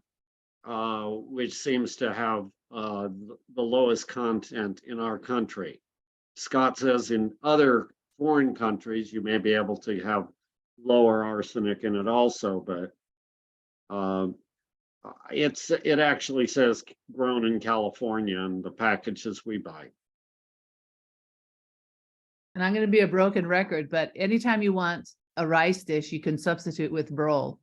which seems to have the lowest content in our country. Scott says in other foreign countries, you may be able to have lower arsenic in it also, but it actually says grown in California in the packages we buy. And I'm going to be a broken record, but anytime you want a rice dish, you can substitute with brol.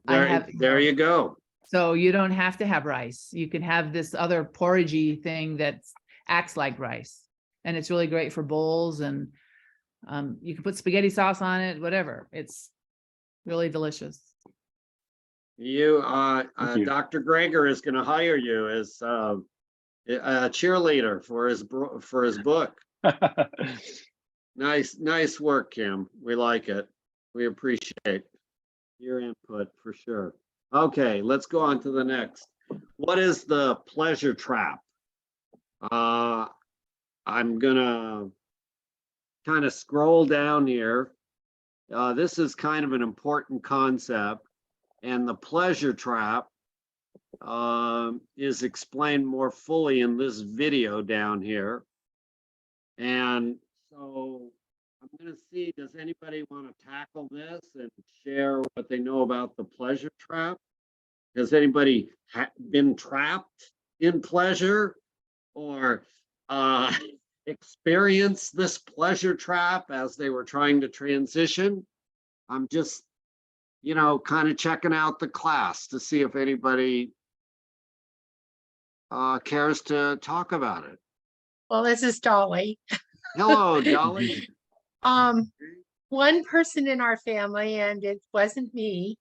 There you go. So you don't have to have rice. You can have this other porridgey thing that acts like rice. And it's really great for bowls, and you can put spaghetti sauce on it, whatever. It's really delicious. You, Thank you. Dr. Greger is going to hire you as a cheerleader for his book. Nice work, Kim. We like it. We appreciate your input for sure. Okay, let's go on to the next. What is the pleasure trap? I'm gonna kind of scroll down here. This is kind of an important concept, and the pleasure trap is explained more fully in this video down here. And so I'm going to see, does anybody want to tackle this and share what they know about the pleasure trap? Has anybody been trapped in pleasure or experienced this pleasure trap as they were trying to transition? I'm just, kind of checking out the class to see if anybody cares to talk about it. Well, this is Dolly. Hello, Dolly. One person in our family, and it wasn't me,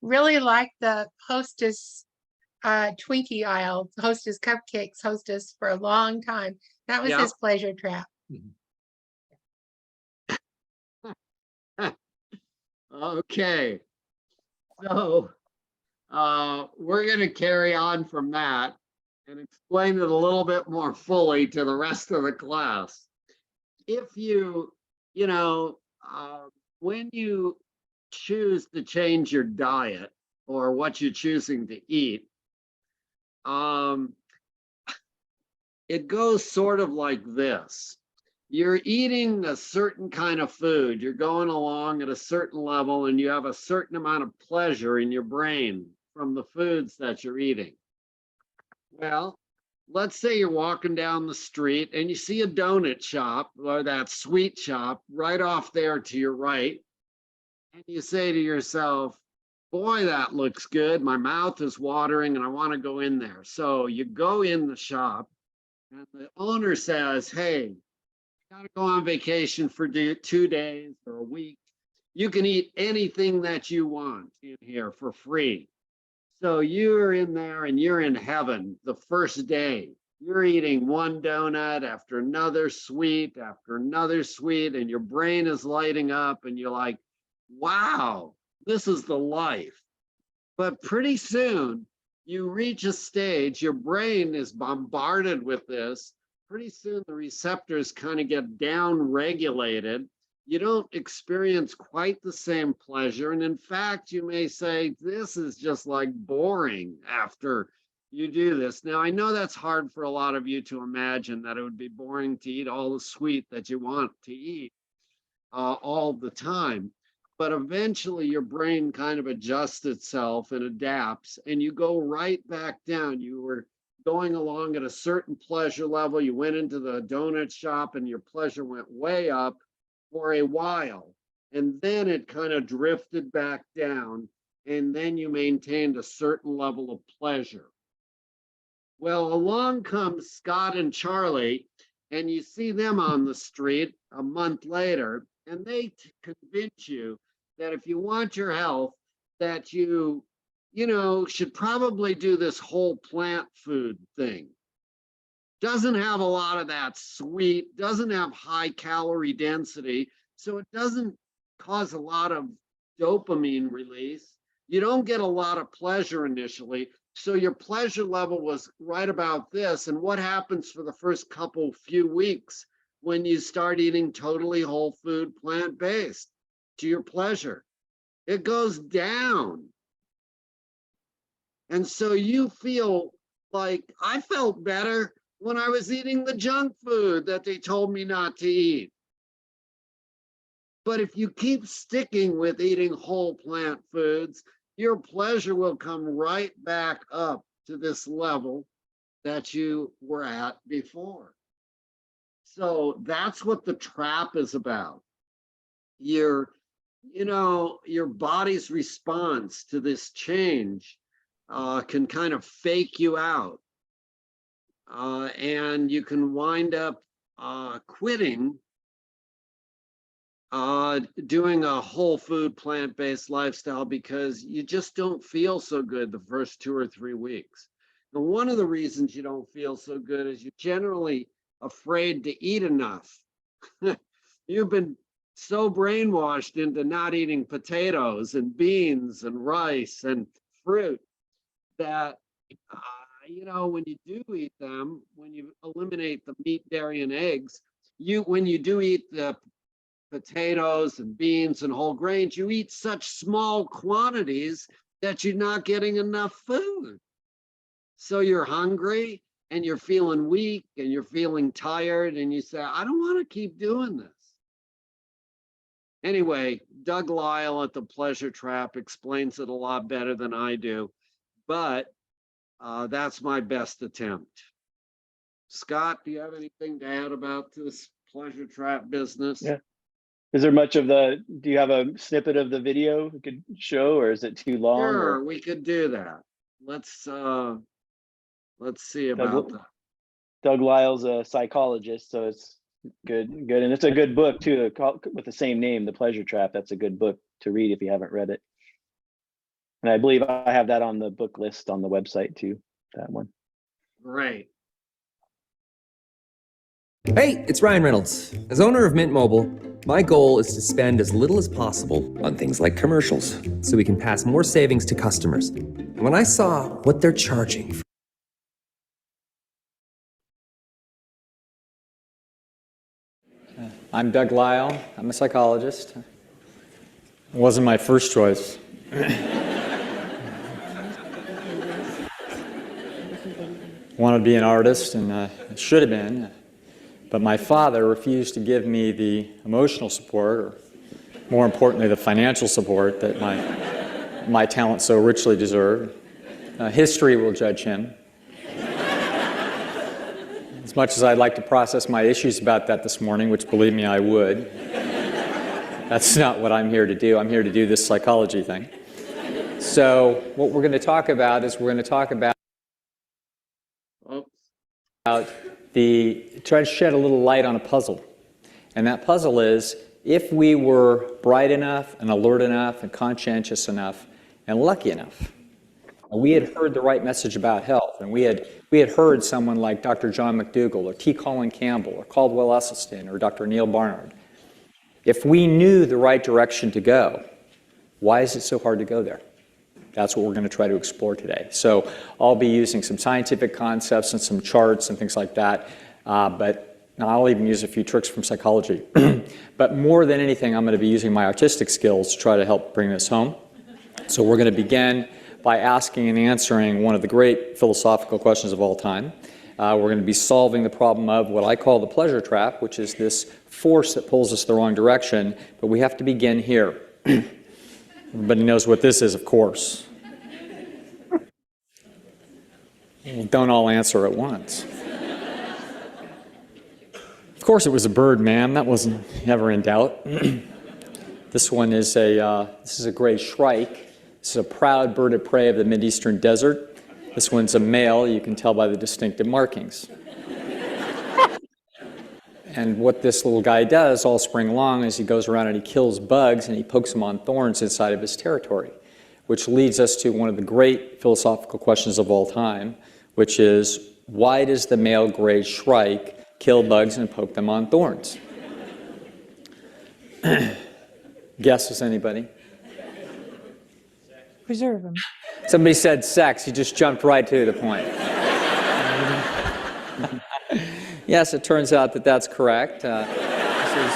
really liked the Hostess Twinkie aisle, Hostess cupcakes, Hostess for a long time. That was Yeah. his pleasure trap. Okay. So we're going to carry on from that and explain it a little bit more fully to the rest of the class. If when you choose to change your diet or what you're choosing to eat, it goes sort of like this. You're eating a certain kind of food, you're going along at a certain level, and you have a certain amount of pleasure in your brain from the foods that you're eating. Well, let's say you're walking down the street and you see a donut shop or that sweet shop right off there to your right. And you say to yourself, boy, that looks good. My mouth is watering and I want to go in there. So you go in the shop and the owner says, hey, got to go on vacation for 2 days or a week. You can eat anything that you want in here for free. So you're in there and you're in heaven the first day. You're eating one donut after another sweet, and your brain is lighting up and you're like, wow, this is the life. But pretty soon you reach a stage, your brain is bombarded with this. Pretty soon the receptors kind of get down regulated. You don't experience quite the same pleasure. And in fact, you may say, this is just like boring after you do this. Now, I know that's hard for a lot of you to imagine that it would be boring to eat all the sweet that you want to eat all the time. But eventually your brain kind of adjusts itself and adapts, and you go right back down. You were going along at a certain pleasure level. You went into the donut shop and your pleasure went way up for a while. And then it kind of drifted back down. And then you maintained a certain level of pleasure. Well, along comes Scott and Charlie, and you see them on the street a month later, and they convince you that if you want your health, that you should probably do this whole plant food thing. Doesn't have a lot of that sweet, doesn't have high calorie density, so it doesn't cause a lot of dopamine release. You don't get a lot of pleasure initially, so your pleasure level was right about this. And what happens for the first few weeks when you start eating totally whole food, plant-based to your pleasure? It goes down. And so you feel like, I felt better when I was eating the junk food that they told me not to eat. But if you keep sticking with eating whole plant foods, your pleasure will come right back up to this level that you were at before. So that's what the trap is about. Your body's response to this change can kind of fake you out. And you can wind up quitting doing a whole food, plant-based lifestyle because you just don't feel so good the first 2 or 3 weeks. And one of the reasons you don't feel so good is you're generally afraid to eat enough. You've been so brainwashed into not eating potatoes and beans and rice and fruit that, you know, when you do eat them, when you eliminate the meat, dairy, and eggs, when you do eat the potatoes and beans and whole grains, you eat such small quantities that you're not getting enough food. So you're hungry and you're feeling weak and you're feeling tired and you say, I don't want to keep doing this. Anyway, Doug Lyle at the Pleasure Trap explains it a lot better than I do, but that's my best attempt. Scott, do you have anything to add about this Pleasure Trap business? Yeah. Is there much of do you have a snippet of the video you could show, or is it too long? Sure, we could do that. Let's see about that. Doug Lyle's a psychologist, so it's good. And it's a good book too, with the same name, The Pleasure Trap. That's a good book to read if you haven't read it. And I believe I have that on the book list on the website too, that one. Great. Hey, it's Ryan Reynolds. As owner of Mint Mobile, my goal is to spend as little as possible on things like commercials, so we can pass more savings to customers. And when I saw what they're charging for... I'm Doug Lyle. I'm a psychologist. It wasn't my first choice. Wanted to be an artist, and it should have been. But my father refused to give me the emotional support, or more importantly, the financial support that my talent so richly deserved. History will judge him. As much as I'd like to process my issues about that this morning, which believe me, I would, that's not what I'm here to do. I'm here to do this psychology thing. So what we're going to talk about is we're going to talk about try to shed a little light on a puzzle. And that puzzle is, if we were bright enough and alert enough and conscientious enough and lucky enough, we had heard the right message about health, and we had heard someone like Dr. John McDougall or T. Colin Campbell or Caldwell Esselstyn or Dr. Neil Barnard. If we knew the right direction to go, why is it so hard to go there? That's what we're going to try to explore today. So I'll be using some scientific concepts and some charts and things like that, but I'll even use a few tricks from psychology. But more than anything, I'm going to be using my artistic skills to try to help bring this home. So we're going to begin by asking and answering one of the great philosophical questions of all time. We're going to be solving the problem of what I call the pleasure trap, which is this force that pulls us the wrong direction, but we have to begin here. Everybody knows what this is, of course. Don't all answer at once. Of course it was a bird, ma'am. That wasn't ever in doubt. This one is this is a gray shrike. This is a proud bird of prey of the Mideastern desert. This one's a male. You can tell by the distinctive markings. And what this little guy does all spring long is he goes around and he kills bugs and he pokes them on thorns inside of his territory, which leads us to one of the great philosophical questions of all time, which is, why does the male gray shrike kill bugs and poke them on thorns? Guesses, anybody? Preserve them. Somebody said sex. You just jumped right to the point. Yes, it turns out that that's correct. This is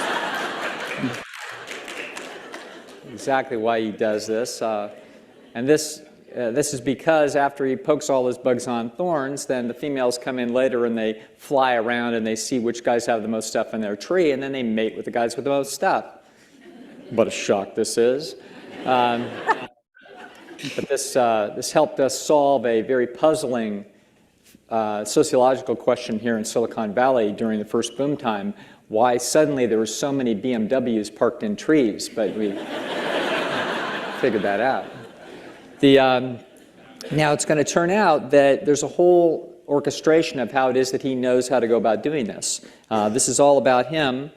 exactly why he does this. And this is because after he pokes all his bugs on thorns, then the females come in later and they fly around and they see which guys have the most stuff in their tree, and then they mate with the guys with the most stuff. What a shock this is. But this helped us solve a very puzzling sociological question here in Silicon Valley during the first boom time, why suddenly there were so many BMWs parked in trees, but we figured that out. Now it's going to turn out that there's a whole orchestration of how it is that he knows how to go about doing this. This is all about him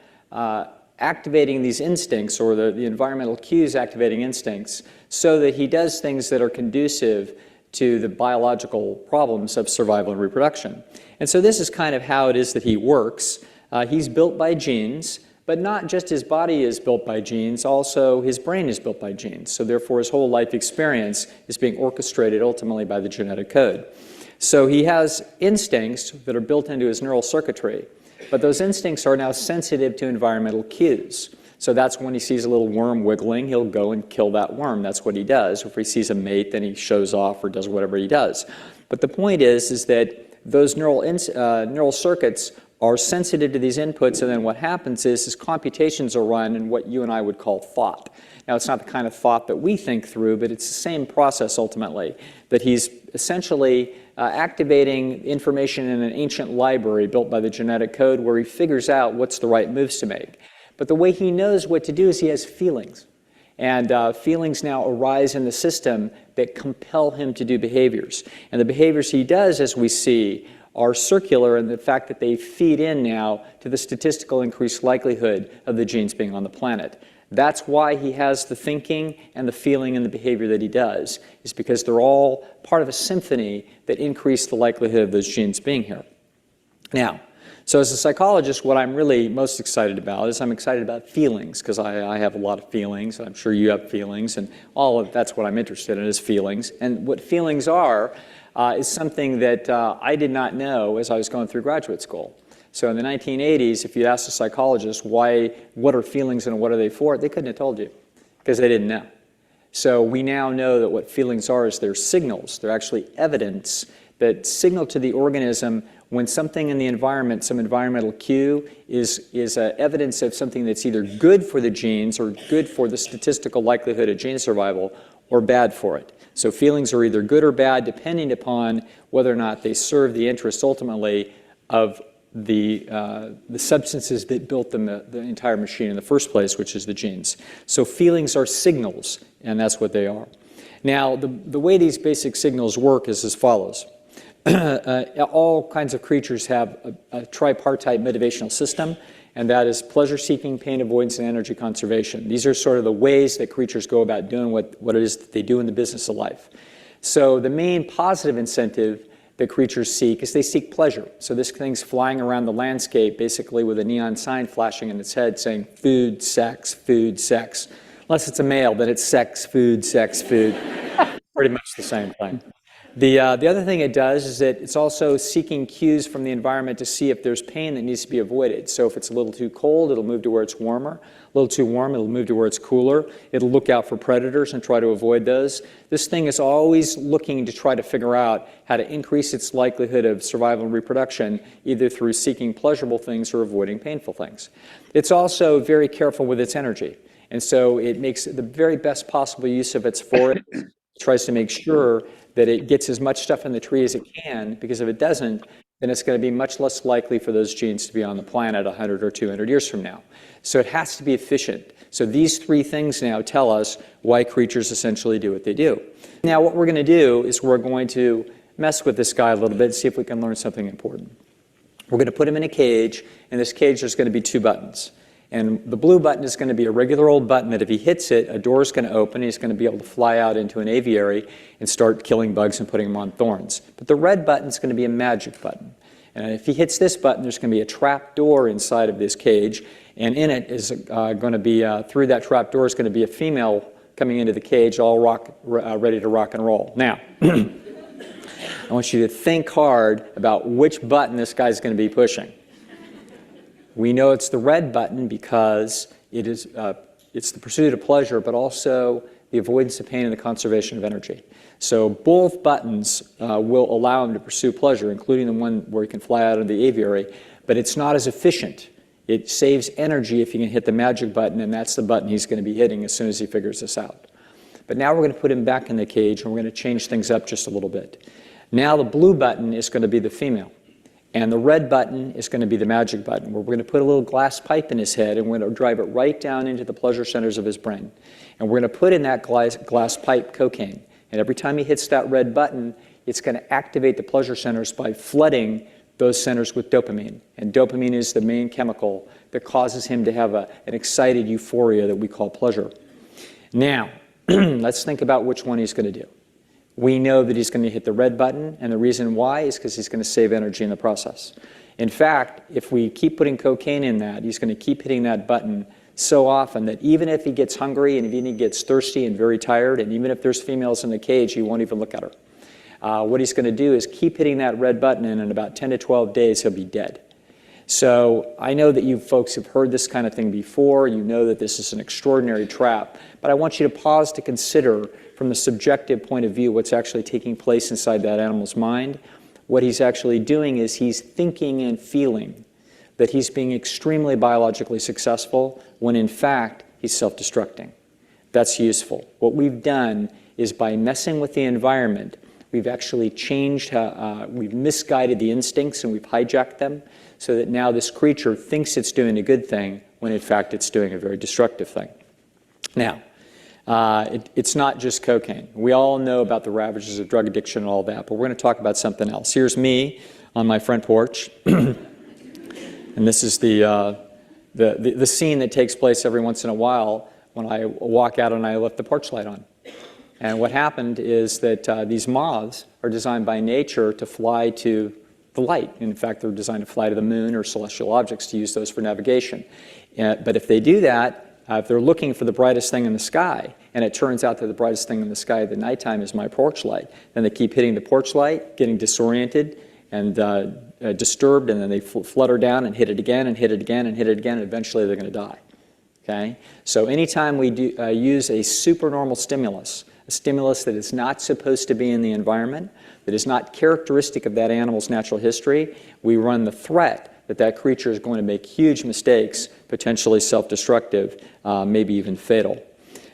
activating these instincts, or the environmental cues activating instincts, so that he does things that are conducive to the biological problems of survival and reproduction. And so this is kind of how it is that he works. He's built by genes, but not just his body is built by genes, also his brain is built by genes. So therefore his whole life experience is being orchestrated ultimately by the genetic code. So he has instincts that are built into his neural circuitry, but those instincts are now sensitive to environmental cues. So that's when he sees a little worm wiggling, he'll go and kill that worm. That's what he does. If he sees a mate, then he shows off or does whatever he does. But the point is that those neural circuits are sensitive to these inputs, and then what happens is computations are run in what you and I would call thought. Now, it's not the kind of thought that we think through, but it's the same process ultimately, that he's essentially activating information in an ancient library built by the genetic code where he figures out what's the right moves to make. But the way he knows what to do is he has feelings. And feelings now arise in the system that compel him to do behaviors. And the behaviors he does, as we see, are circular in the fact that they feed in now to the statistical increased likelihood of the genes being on the planet. That's why he has the thinking and the feeling and the behavior that he does, is because they're all part of a symphony that increase the likelihood of those genes being here. Now, so as a psychologist, what I'm really most excited about is I'm excited about feelings, because I have a lot of feelings, and I'm sure you have feelings, and all of that's what I'm interested in is feelings. And what feelings are is something that I did not know as I was going through graduate school. So in the 1980s, if you asked a psychologist what are feelings and what are they for, they couldn't have told you, because they didn't know. So we now know that what feelings are is they're signals. They're actually evidence that signal to the organism when something in the environment, some environmental cue, is evidence of something that's either good for the genes or good for the statistical likelihood of gene survival, or bad for it. So feelings are either good or bad depending upon whether or not they serve the interests ultimately of the substances that built the entire machine in the first place, which is the genes. So feelings are signals, and that's what they are. Now, the way these basic signals work is as follows. All kinds of creatures have a tripartite motivational system, and that is pleasure-seeking, pain avoidance, and energy conservation. These are sort of the ways that creatures go about doing what it is that they do in the business of life. So the main positive incentive that creatures seek is they seek pleasure. So this thing's flying around the landscape basically with a neon sign flashing in its head saying food, sex, food, sex. Unless it's a male, then it's sex, food, pretty much the same thing. The other thing it does is that it's also seeking cues from the environment to see if there's pain that needs to be avoided. So if it's a little too cold, it'll move to where it's warmer. A little too warm, it'll move to where it's cooler. It'll look out for predators and try to avoid those. This thing is always looking to try to figure out how to increase its likelihood of survival and reproduction, either through seeking pleasurable things or avoiding painful things. It's also very careful with its energy. And so it makes the very best possible use of its forest. It tries to make sure that it gets as much stuff in the tree as it can, because if it doesn't, then it's going to be much less likely for those genes to be on the planet 100 or 200 years from now. So it has to be efficient. So these three things now tell us why creatures essentially do what they do. Now what we're going to do is we're going to mess with this guy a little bit and see if we can learn something important. We're going to put him in a cage. In this cage there's going to be two buttons. And the blue button is going to be a regular old button that if he hits it, a door is going to open. He's going to be able to fly out into an aviary and start killing bugs and putting them on thorns. But the red button is going to be a magic button. And if he hits this button, there's going to be a trap door inside of this cage. And in it is going to be, through that trap door is going to be a female coming into the cage, all ready to rock and roll. Now, I want you to think hard about which button this guy's going to be pushing. We know it's the red button because it's the pursuit of pleasure, but also the avoidance of pain and the conservation of energy. So both buttons will allow him to pursue pleasure, including the one where he can fly out of the aviary, but it's not as efficient. It saves energy if you can hit the magic button, and that's the button he's going to be hitting as soon as he figures this out. But now we're going to put him back in the cage, and we're going to change things up just a little bit. Now the blue button is going to be the female. And the red button is going to be the magic button, where we're going to put a little glass pipe in his head and we're going to drive it right down into the pleasure centers of his brain. And we're going to put in that glass pipe cocaine. And every time he hits that red button, it's going to activate the pleasure centers by flooding those centers with dopamine. And dopamine is the main chemical that causes him to have an excited euphoria that we call pleasure. Now, let's think about which one he's going to do. we know that he's going to hit the red button, and the reason why is because he's going to save energy in the process. In fact, if we keep putting cocaine in that, he's going to keep hitting that button so often that even if he gets hungry and even if he gets thirsty and very tired, and even if there's females in the cage, he won't even look at her. What he's going to do is keep hitting that red button, and in about 10 to 12 days, he'll be dead. So I know that you folks have heard this kind of thing before. You know that this is an extraordinary trap, but I want you to pause to consider from the subjective point of view what's actually taking place inside that animal's mind. What he's actually doing is he's thinking and feeling that he's being extremely biologically successful when in fact he's self-destructing. That's useful. What we've done is by messing with the environment, we've actually changed, we've misguided the instincts and we've hijacked them so that now this creature thinks it's doing a good thing when in fact it's doing a very destructive thing. Now, it's not just cocaine. We all know about the ravages of drug addiction and all that, but we're going to talk about something else. Here's me on my front porch, and this is the scene that takes place every once in a while when I walk out and I left the porch light on. And what happened is that these moths are designed by nature to fly to the light. In fact, they're designed to fly to the moon or celestial objects to use those for navigation. But if they do that, if they're looking for the brightest thing in the sky, and it turns out that the brightest thing in the sky at the nighttime is my porch light, then they keep hitting the porch light, getting disoriented and disturbed, and then they flutter down and hit it again and hit it again and hit it again, and eventually they're going to die. Okay? So anytime we use a supernormal stimulus, a stimulus that is not supposed to be in the environment, that is not characteristic of that animal's natural history, we run the threat that that creature is going to make huge mistakes, potentially self-destructive, maybe even fatal.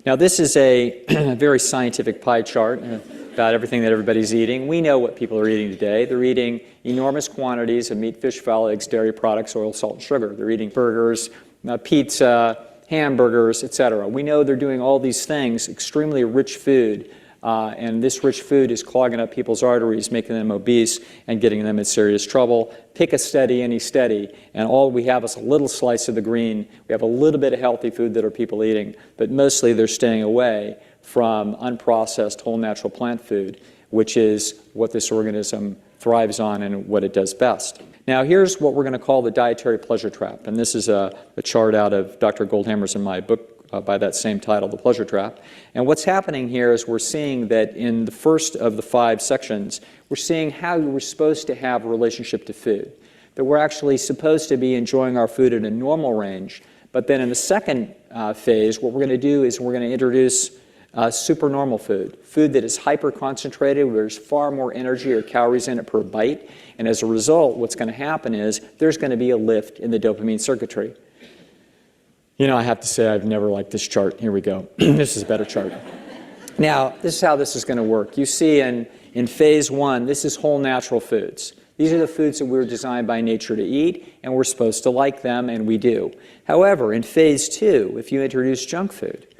Now, this is a very scientific pie chart about everything that everybody's eating. We know what people are eating today. They're eating enormous quantities of meat, fish, fowl, eggs, dairy products, oil, salt, and sugar. They're eating burgers, pizza, hamburgers, etc. We know they're doing all these things, extremely rich food, and this rich food is clogging up people's arteries, making them obese and getting them in serious trouble. Pick a steady, any steady, and all we have is a little slice of the green. We have a little bit of healthy food that are people eating, but mostly they're staying away from unprocessed whole natural plant food, which is what this organism thrives on and what it does best. Now, here's what we're going to call the dietary pleasure trap, and this is a chart out of Dr. Goldhammer's in my book by that same title, The Pleasure Trap. And what's happening here is we're seeing that in the first of the 5 sections, we're seeing how we're supposed to have a relationship to food, that we're actually supposed to be enjoying our food at a normal range. But then in the second phase, what we're going to do is we're going to introduce supernormal food, food that is hyper-concentrated, where there's far more energy or calories in it per bite. And as a result, what's going to happen is there's going to be a lift in the dopamine circuitry. You know, I have to say I've never liked this chart. Here we go. This is a better chart. Now, this is how this is going to work. You see in phase 1, this is whole natural foods. These are the foods that we're designed by nature to eat, and we're supposed to like them, and we do. However, in phase 2, if you introduce junk food,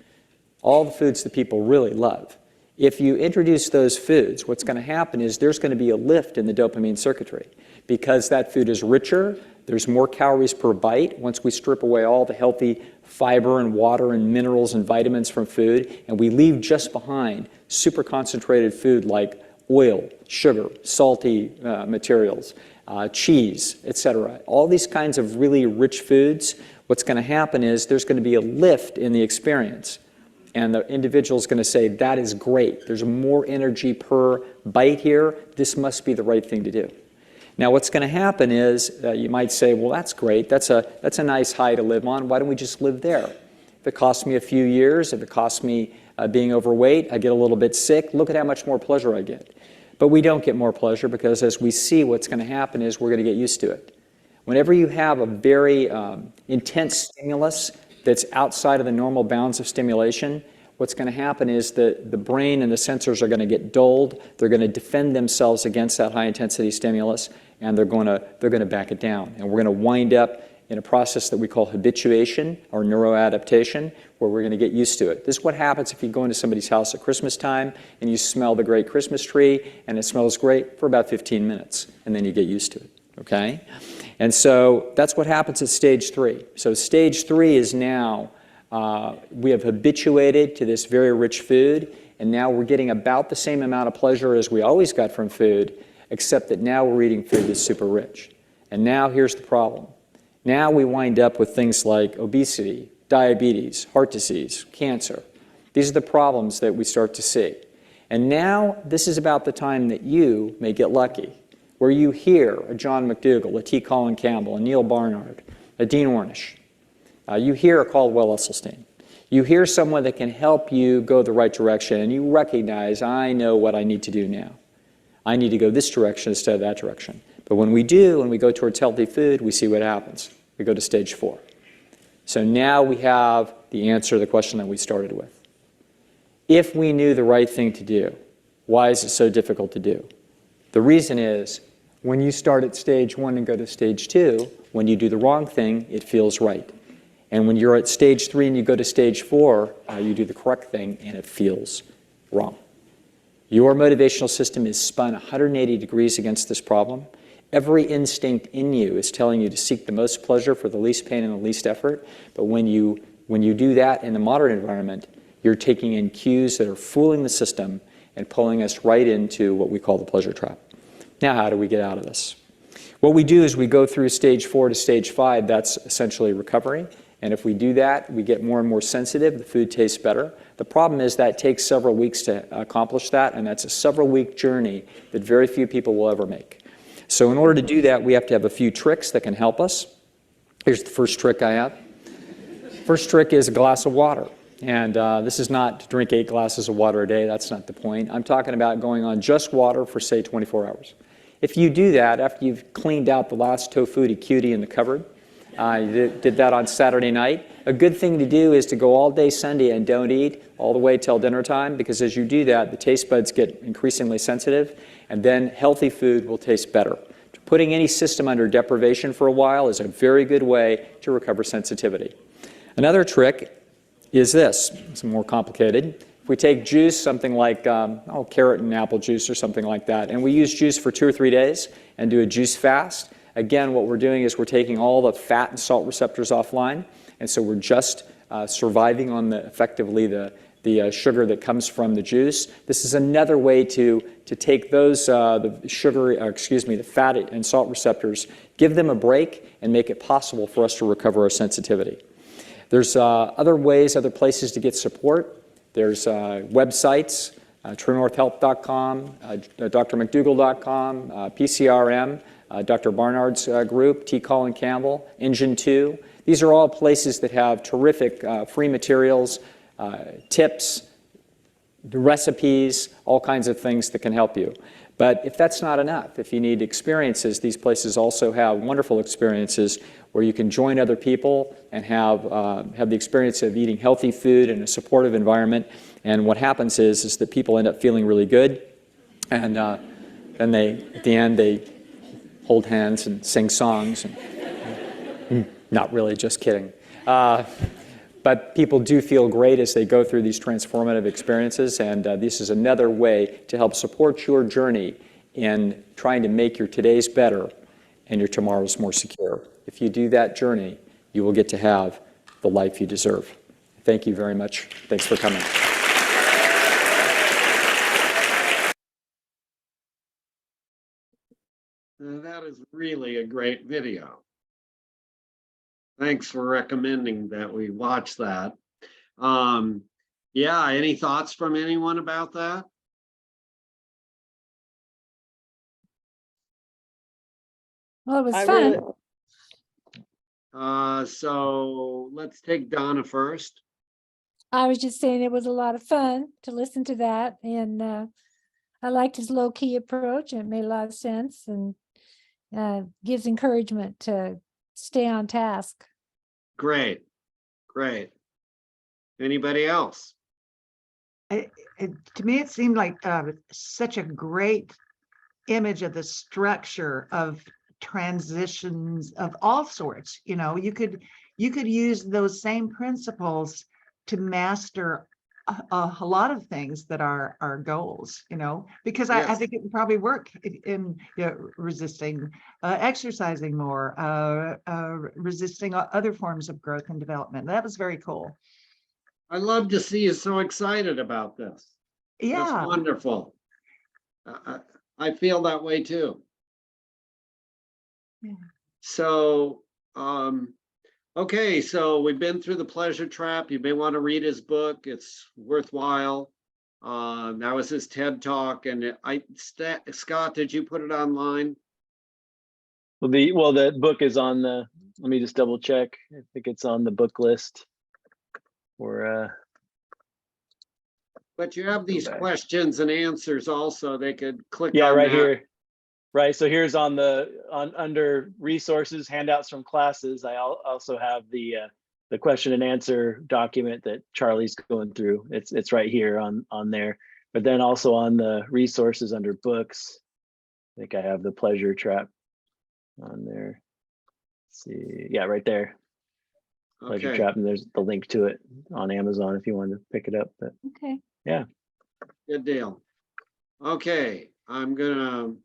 all the foods that people really love, if you introduce those foods, what's going to happen is there's going to be a lift in the dopamine circuitry because that food is richer. There's more calories per bite once we strip away all the healthy fiber and water and minerals and vitamins from food, and we leave just behind super concentrated food like oil, sugar, salty materials, cheese, etc. All these kinds of really rich foods, what's going to happen is there's going to be a lift in the experience. And the individual is going to say, that is great. There's more energy per bite here. This must be the right thing to do. Now, what's going to happen is you might say, well, that's great. That's a nice high to live on. Why don't we just live there? If it costs me a few years, if it costs me being overweight, I get a little bit sick, look at how much more pleasure I get. But we don't get more pleasure because as we see, what's going to happen is we're going to get used to it. Whenever you have a very intense stimulus that's outside of the normal bounds of stimulation, what's going to happen is that the brain and the sensors are going to get dulled. They're going to defend themselves against that high-intensity stimulus, and they're going to back it down. And we're going to wind up in a process that we call habituation or neuroadaptation, where we're going to get used to it. This is what happens if you go into somebody's house at Christmas time and you smell the great Christmas tree, and it smells great for about 15 minutes, and then you get used to it, okay? And so that's what happens at stage 3. So stage 3 is now we have habituated to this very rich food, and now we're getting about the same amount of pleasure as we always got from food, except that now we're eating food that's super rich. And now here's the problem. Now we wind up with things like obesity, diabetes, heart disease, cancer. These are the problems that we start to see. And now this is about the time that you may get lucky, where you hear a John McDougall, a T. Colin Campbell, a Neil Barnard, a Dean Ornish. You hear a Caldwell Esselstyn. You hear someone that can help you go the right direction, and you recognize, I know what I need to do now. I need to go this direction instead of that direction. But when we do, and we go towards healthy food, we see what happens. We go to stage 4. So now we have the answer to the question that we started with. If we knew the right thing to do, why is it so difficult to do? The reason is, when you start at stage 1 and go to stage 2, when you do the wrong thing, it feels right. And when you're at stage 3 and you go to stage 4, you do the correct thing and it feels wrong. Your motivational system is spun 180 degrees against this problem. Every instinct in you is telling you to seek the most pleasure for the least pain and the least effort. But when you do that in the modern environment, you're taking in cues that are fooling the system and pulling us right into what we call the pleasure trap. Now, how do we get out of this? What we do is we go through stage 4 to stage 5. That's essentially recovery. And if we do that, we get more and more sensitive. The food tastes better. The problem is that takes several weeks to accomplish that, and that's a several-week journey that very few people will ever make. So in order to do that, we have to have a few tricks that can help us. Here's the first trick I have. First trick is a glass of water. And this is not to drink 8 glasses of water a day. That's not the point. I'm talking about going on just water for, say, 24 hours. If you do that after you've cleaned out the last tofutti cutie in the cupboard, you did that on Saturday night, a good thing to do is to go all day Sunday and don't eat all the way till dinner time, because as you do that, the taste buds get increasingly sensitive, and then healthy food will taste better. Putting any system under deprivation for a while is a very good way to recover sensitivity. Another trick is this. It's more complicated. If we take juice, something like carrot and apple juice or something like that, and we use juice for 2 or 3 days and do a juice fast, again, what we're doing is we're taking all the fat and salt receptors offline, and so we're just surviving on effectively the sugar that comes from the juice. This is another way to take those the fat and salt receptors, give them a break, and make it possible for us to recover our sensitivity. There's other ways, other places to get support. There's websites, truenorthhealth.com, drmcdougall.com, PCRM, Dr. Barnard's group, T. Colin Campbell, Engine 2. These are all places that have terrific free materials, tips, recipes, all kinds of things that can help you. But if that's not enough, if you need experiences, these places also have wonderful experiences where you can join other people and have the experience of eating healthy food in a supportive environment. And what happens is that people end up feeling really good, and then at the end, they hold hands and sing songs. And, not really, just kidding. But people do feel great as they go through these transformative experiences, and this is another way to help support your journey in trying to make your todays better and your tomorrows more secure. If you do that journey, you will get to have the life you deserve. Thank you very much. Thanks for coming. That is really a great video. Thanks for recommending that we watch that. Yeah, any thoughts from anyone about that? Well, it was I fun. really- So let's take Donna first. I was just saying it was a lot of fun to listen to that, and I liked his low-key approach, and it made a lot of sense, and gives encouragement to stay on task. Great, great. Anybody else? To me, it seemed like such a great image of the structure of transitions of all sorts. You know, you could use those same principles to master a lot of things that are our goals, you know, because I Yes. think it would probably work in resisting exercising more, resisting other forms of growth and development. That was very cool. I love to see you so excited about this. That's Yeah. wonderful. I feel that way too. Yeah. So, okay, so we've been through the pleasure trap. You may want to read his book. It's worthwhile. That was his TED Talk, and Scott, did you put it online? Well, the book is on the, let me just double check. I think it's on the book list. Or But you have these back. questions and answers also. They could click yeah, on right that. here. Right, so here's on under resources, handouts from classes. I also have the question and answer document that Charlie's going through. It's right here on there. But then also on the resources under books, I think I have the pleasure trap on there. Let's see, yeah, right there. Pleasure Okay, trap, and there's the link to it on Amazon if you want to pick it up. But Okay. yeah, good deal. Okay, I'm gonna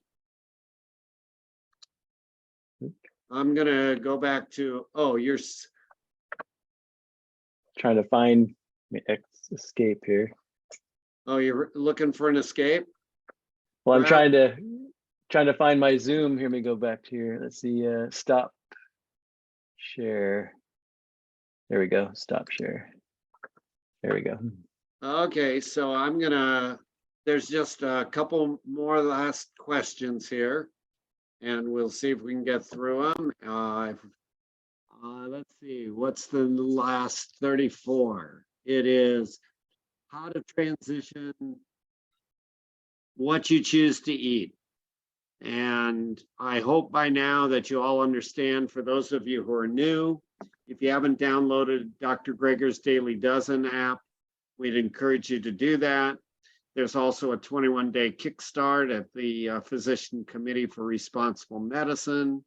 go back to, oh, trying to find escape here. oh, you're looking for an escape? Well, I'm Brad? trying to find my Zoom. Here, let me go back to here. Let's see, stop share. There we go, stop share. There we go. Okay, so there's just a couple more last questions here, and we'll see if we can get through them. Let's see, what's the last 34? It is how to transition what you choose to eat. And I hope by now that you all understand, for those of you who are new, if you haven't downloaded Dr. Greger's Daily Dozen app, we'd encourage you to do that. There's also a 21-day kickstart at the Physician Committee for Responsible Medicine.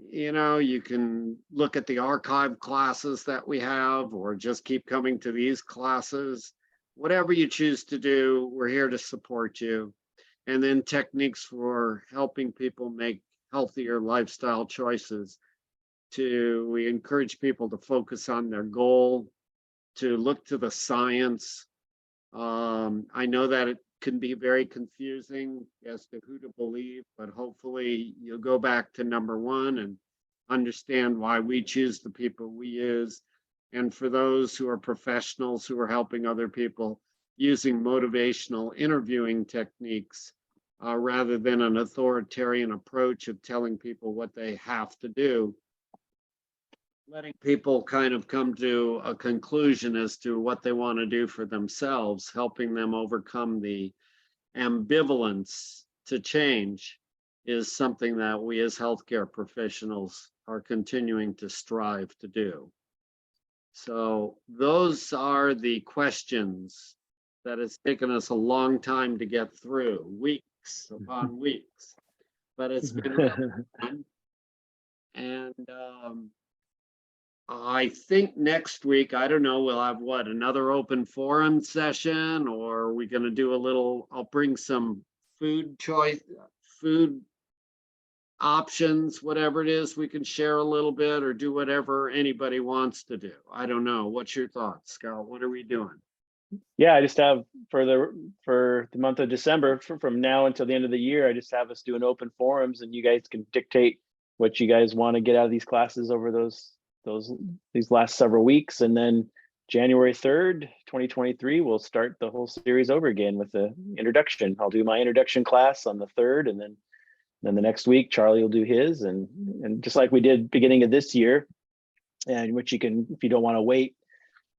You know, you can look at the archive classes that we have, or just keep coming to these classes. Whatever you choose to do, we're here to support you. And then techniques for helping people make healthier lifestyle choices. We encourage people to focus on their goal, to look to the science. I know that it can be very confusing as to who to believe, but hopefully you'll go back to number one and understand why we choose the people we use. And for those who are professionals who are helping other people, using motivational interviewing techniques rather than an authoritarian approach of telling people what they have to do, letting people kind of come to a conclusion as to what they want to do for themselves, helping them overcome the ambivalence to change, is something that we as healthcare professionals are continuing to strive to do. So those are the questions that has taken us a long time to get through, weeks upon weeks, but it's been really fun. And I think next week, I don't know, we'll have what, another open forum session, or are we going to do a little, I'll bring some food options, whatever it is, we can share a little bit or do whatever anybody wants to do. I don't know. What's your thoughts, Scott? What are we doing? Yeah, I just have for the month of December, from now until the end of the year, I just have us doing open forums, and you guys can dictate what you guys want to get out of these classes over these last several weeks. And then January 3rd, 2023, we'll start the whole series over again with the introduction. I'll do my introduction class on the 3rd, and then the next week Charlie will do his, and just like we did beginning of this year, and which you can, if you don't want to wait,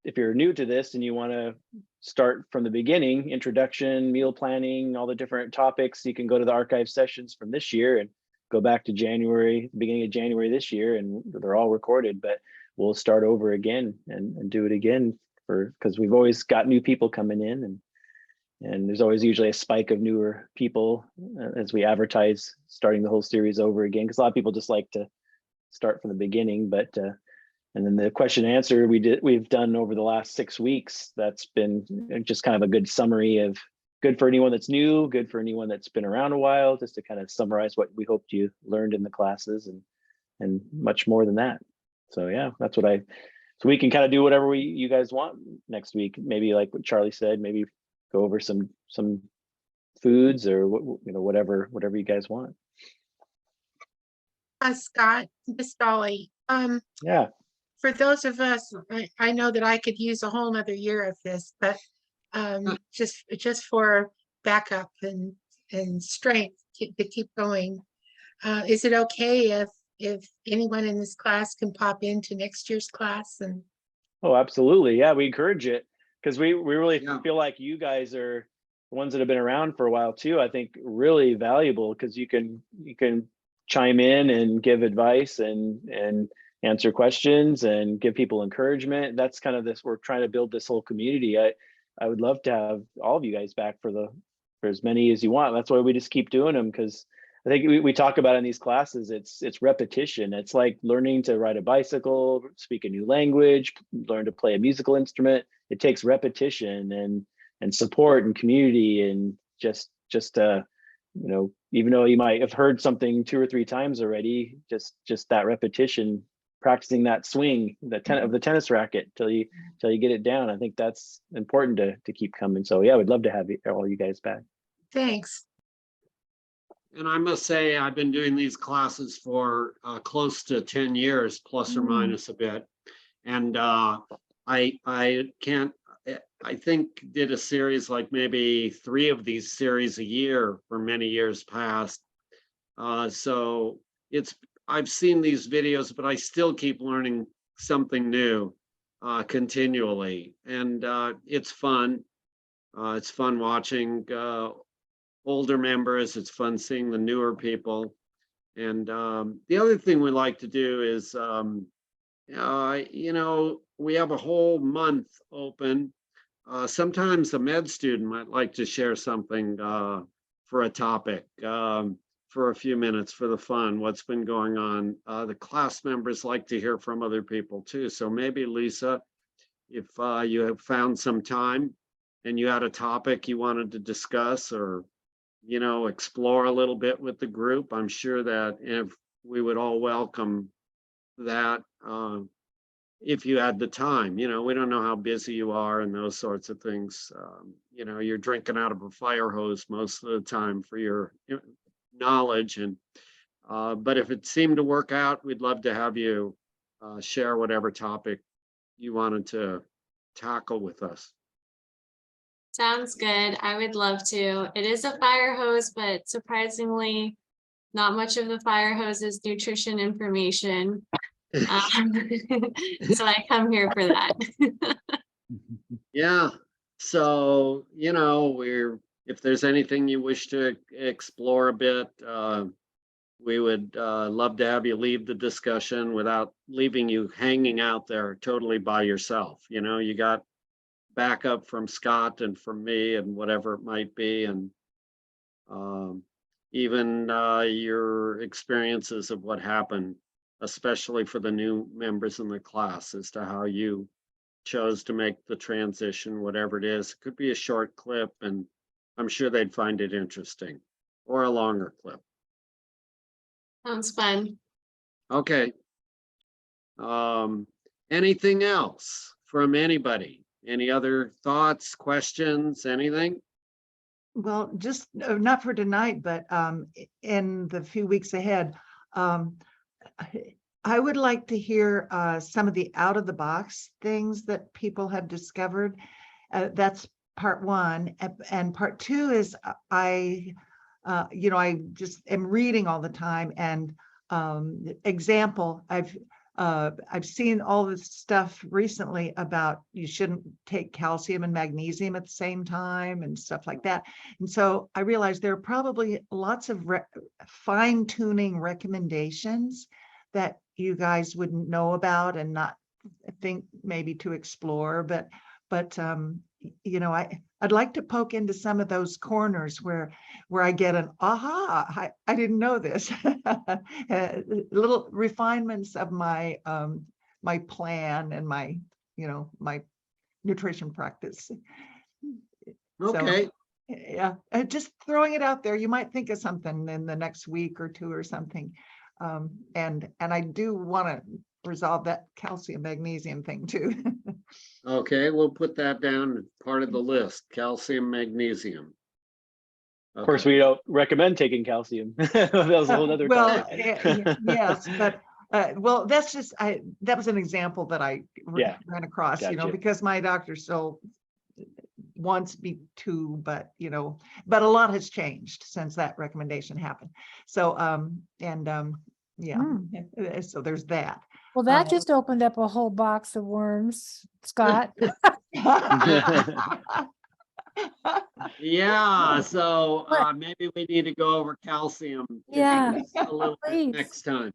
if you're new to this and you want to start from the beginning, introduction, meal planning, all the different topics, you can go to the archive sessions from this year and go back to January, beginning of January this year, and they're all recorded. But we'll start over again and do it again because we've always got new people coming in, and there's always usually a spike of newer people as we advertise starting the whole series over again, because a lot of people just like to start from the beginning. But and then the question and answer we've done over the last 6 weeks, that's been just kind of a good summary of, good for anyone that's new, good for anyone that's been around a while, just to kind of summarize what we hoped you learned in the classes, and much more than that. So yeah, that's so we can kind of do whatever you guys want next week. Maybe like what Charlie said, maybe go over some foods or whatever you guys want. Scott, Miss Dolly, Yeah. for those of us, I know that I could use a whole nother year of this, but just for backup and strength to keep going. Is it okay if anyone in this class can pop into next year's class? And Oh, absolutely. Yeah, we encourage it because we really Yeah. feel like you guys are the ones that have been around for a while too. I think really valuable because you can chime in and give advice and answer questions and give people encouragement. That's kind of this, we're trying to build this whole community. I would love to have all of you guys back for as many as you want. That's why we just keep doing them, because I think we talk about in these classes, it's repetition. It's like learning to ride a bicycle, speak a new language, learn to play a musical instrument. It takes repetition and support and community, and just even though you might have heard something 2 or 3 times already, just that repetition, practicing that swing, the tennis racket till you get it down. I think that's important to keep coming. So yeah, we'd love to have all you guys back. thanks. And I must say, I've been doing these classes for close to 10 years, plus or minus a bit. And I think did a series like maybe 3 of these series a year for many years past. So I've seen these videos, but I still keep learning something new continually. And it's fun. It's fun watching older members. It's fun seeing the newer people. And the other thing we like to do is, we have a whole month open. Sometimes a med student might like to share something for a topic, for a few minutes for the fun, what's been going on. The class members like to hear from other people too. So maybe Lisa, if you have found some time and you had a topic you wanted to discuss or explore a little bit with the group, I'm sure that if we would all welcome that if you had the time. We don't know how busy you are and those sorts of things. You're drinking out of a fire hose most of the time for your knowledge, and but if it seemed to work out, we'd love to have you share whatever topic you wanted to tackle with us. Sounds good. I would love to. It is a fire hose, but surprisingly, not much of the fire hose is nutrition information. So I come here for that. Yeah. So, if there's anything you wish to explore a bit, we would love to have you leave the discussion without leaving you hanging out there totally by yourself. You got backup from Scott and from me and whatever it might be. And even your experiences of what happened, especially for the new members in the class, as to how you chose to make the transition, whatever it is. It could be a short clip, and I'm sure they'd find it interesting, or a longer clip. Sounds fun. Okay. Anything else from anybody? Any other thoughts, questions, anything? Well, just not for tonight, but in the few weeks ahead, I would like to hear some of the out of the box things that people have discovered. That's part 1. And part 2 is I just am reading all the time. And example, I've seen all this stuff recently about you shouldn't take calcium and magnesium at the same time and stuff like that. And so I realized there are probably lots of fine tuning recommendations that you guys wouldn't know about and not think maybe to explore, but I'd like to poke into some of those corners where I get an aha, I didn't know this. Little refinements of my my plan and my my nutrition practice. Okay. So, yeah, just throwing it out there. You might think of something in the next week or 2 or something. And I do want to resolve that calcium magnesium thing too. Okay, we'll put that down as part of the list, calcium, magnesium. Of course, Okay. we don't recommend taking calcium. That was a whole other Well, topic. yes, but well, that's just that was an example that I Yeah, ran across, you know, gotcha. because my doctor still wants me to, but but a lot has changed since that recommendation happened. So yeah, so there's that. Well, that just opened up a whole box of worms, Scott. Yeah, so maybe we need to go over calcium. Yeah, A little bit please. next time.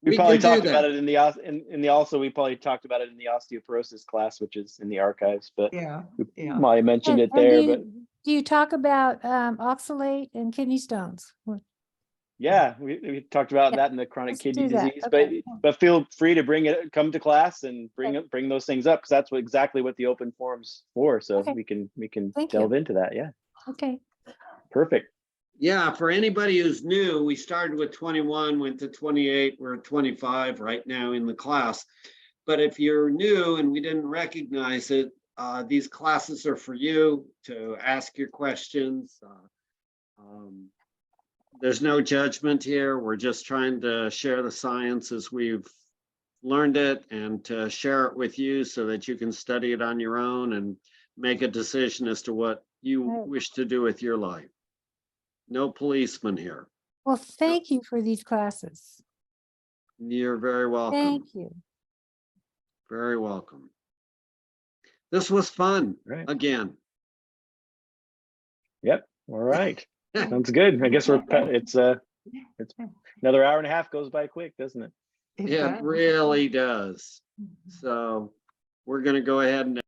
We probably can do talked about that. it in the also we probably talked about it in the osteoporosis class, which is in the archives, but Yeah, we yeah. probably mentioned it And there. But do you talk about oxalate and kidney stones? yeah, we talked about Yeah, that in the chronic let's kidney do that. disease. Okay. But feel free to come to class and Okay. bring those things up, because that's exactly what the open forum's for. So Okay. we can Thank you. delve into that. Yeah, Okay. perfect. Yeah, for anybody who's new, we started with 21, went to 28, we're at 25 right now in the class. But if you're new and we didn't recognize it, these classes are for you to ask your questions. There's no judgment here. We're just trying to share the science as we've learned it and to share it with you so that you can study it on your own and make a decision as to what you Right. wish to do with your life. No policeman here. Well, thank you for these classes. You're very welcome. Thank you. Very welcome. This was fun Right. again. Yep. All right. Sounds good. I guess it's another hour and a half goes by quick, doesn't it? It really does. So we're going to go ahead and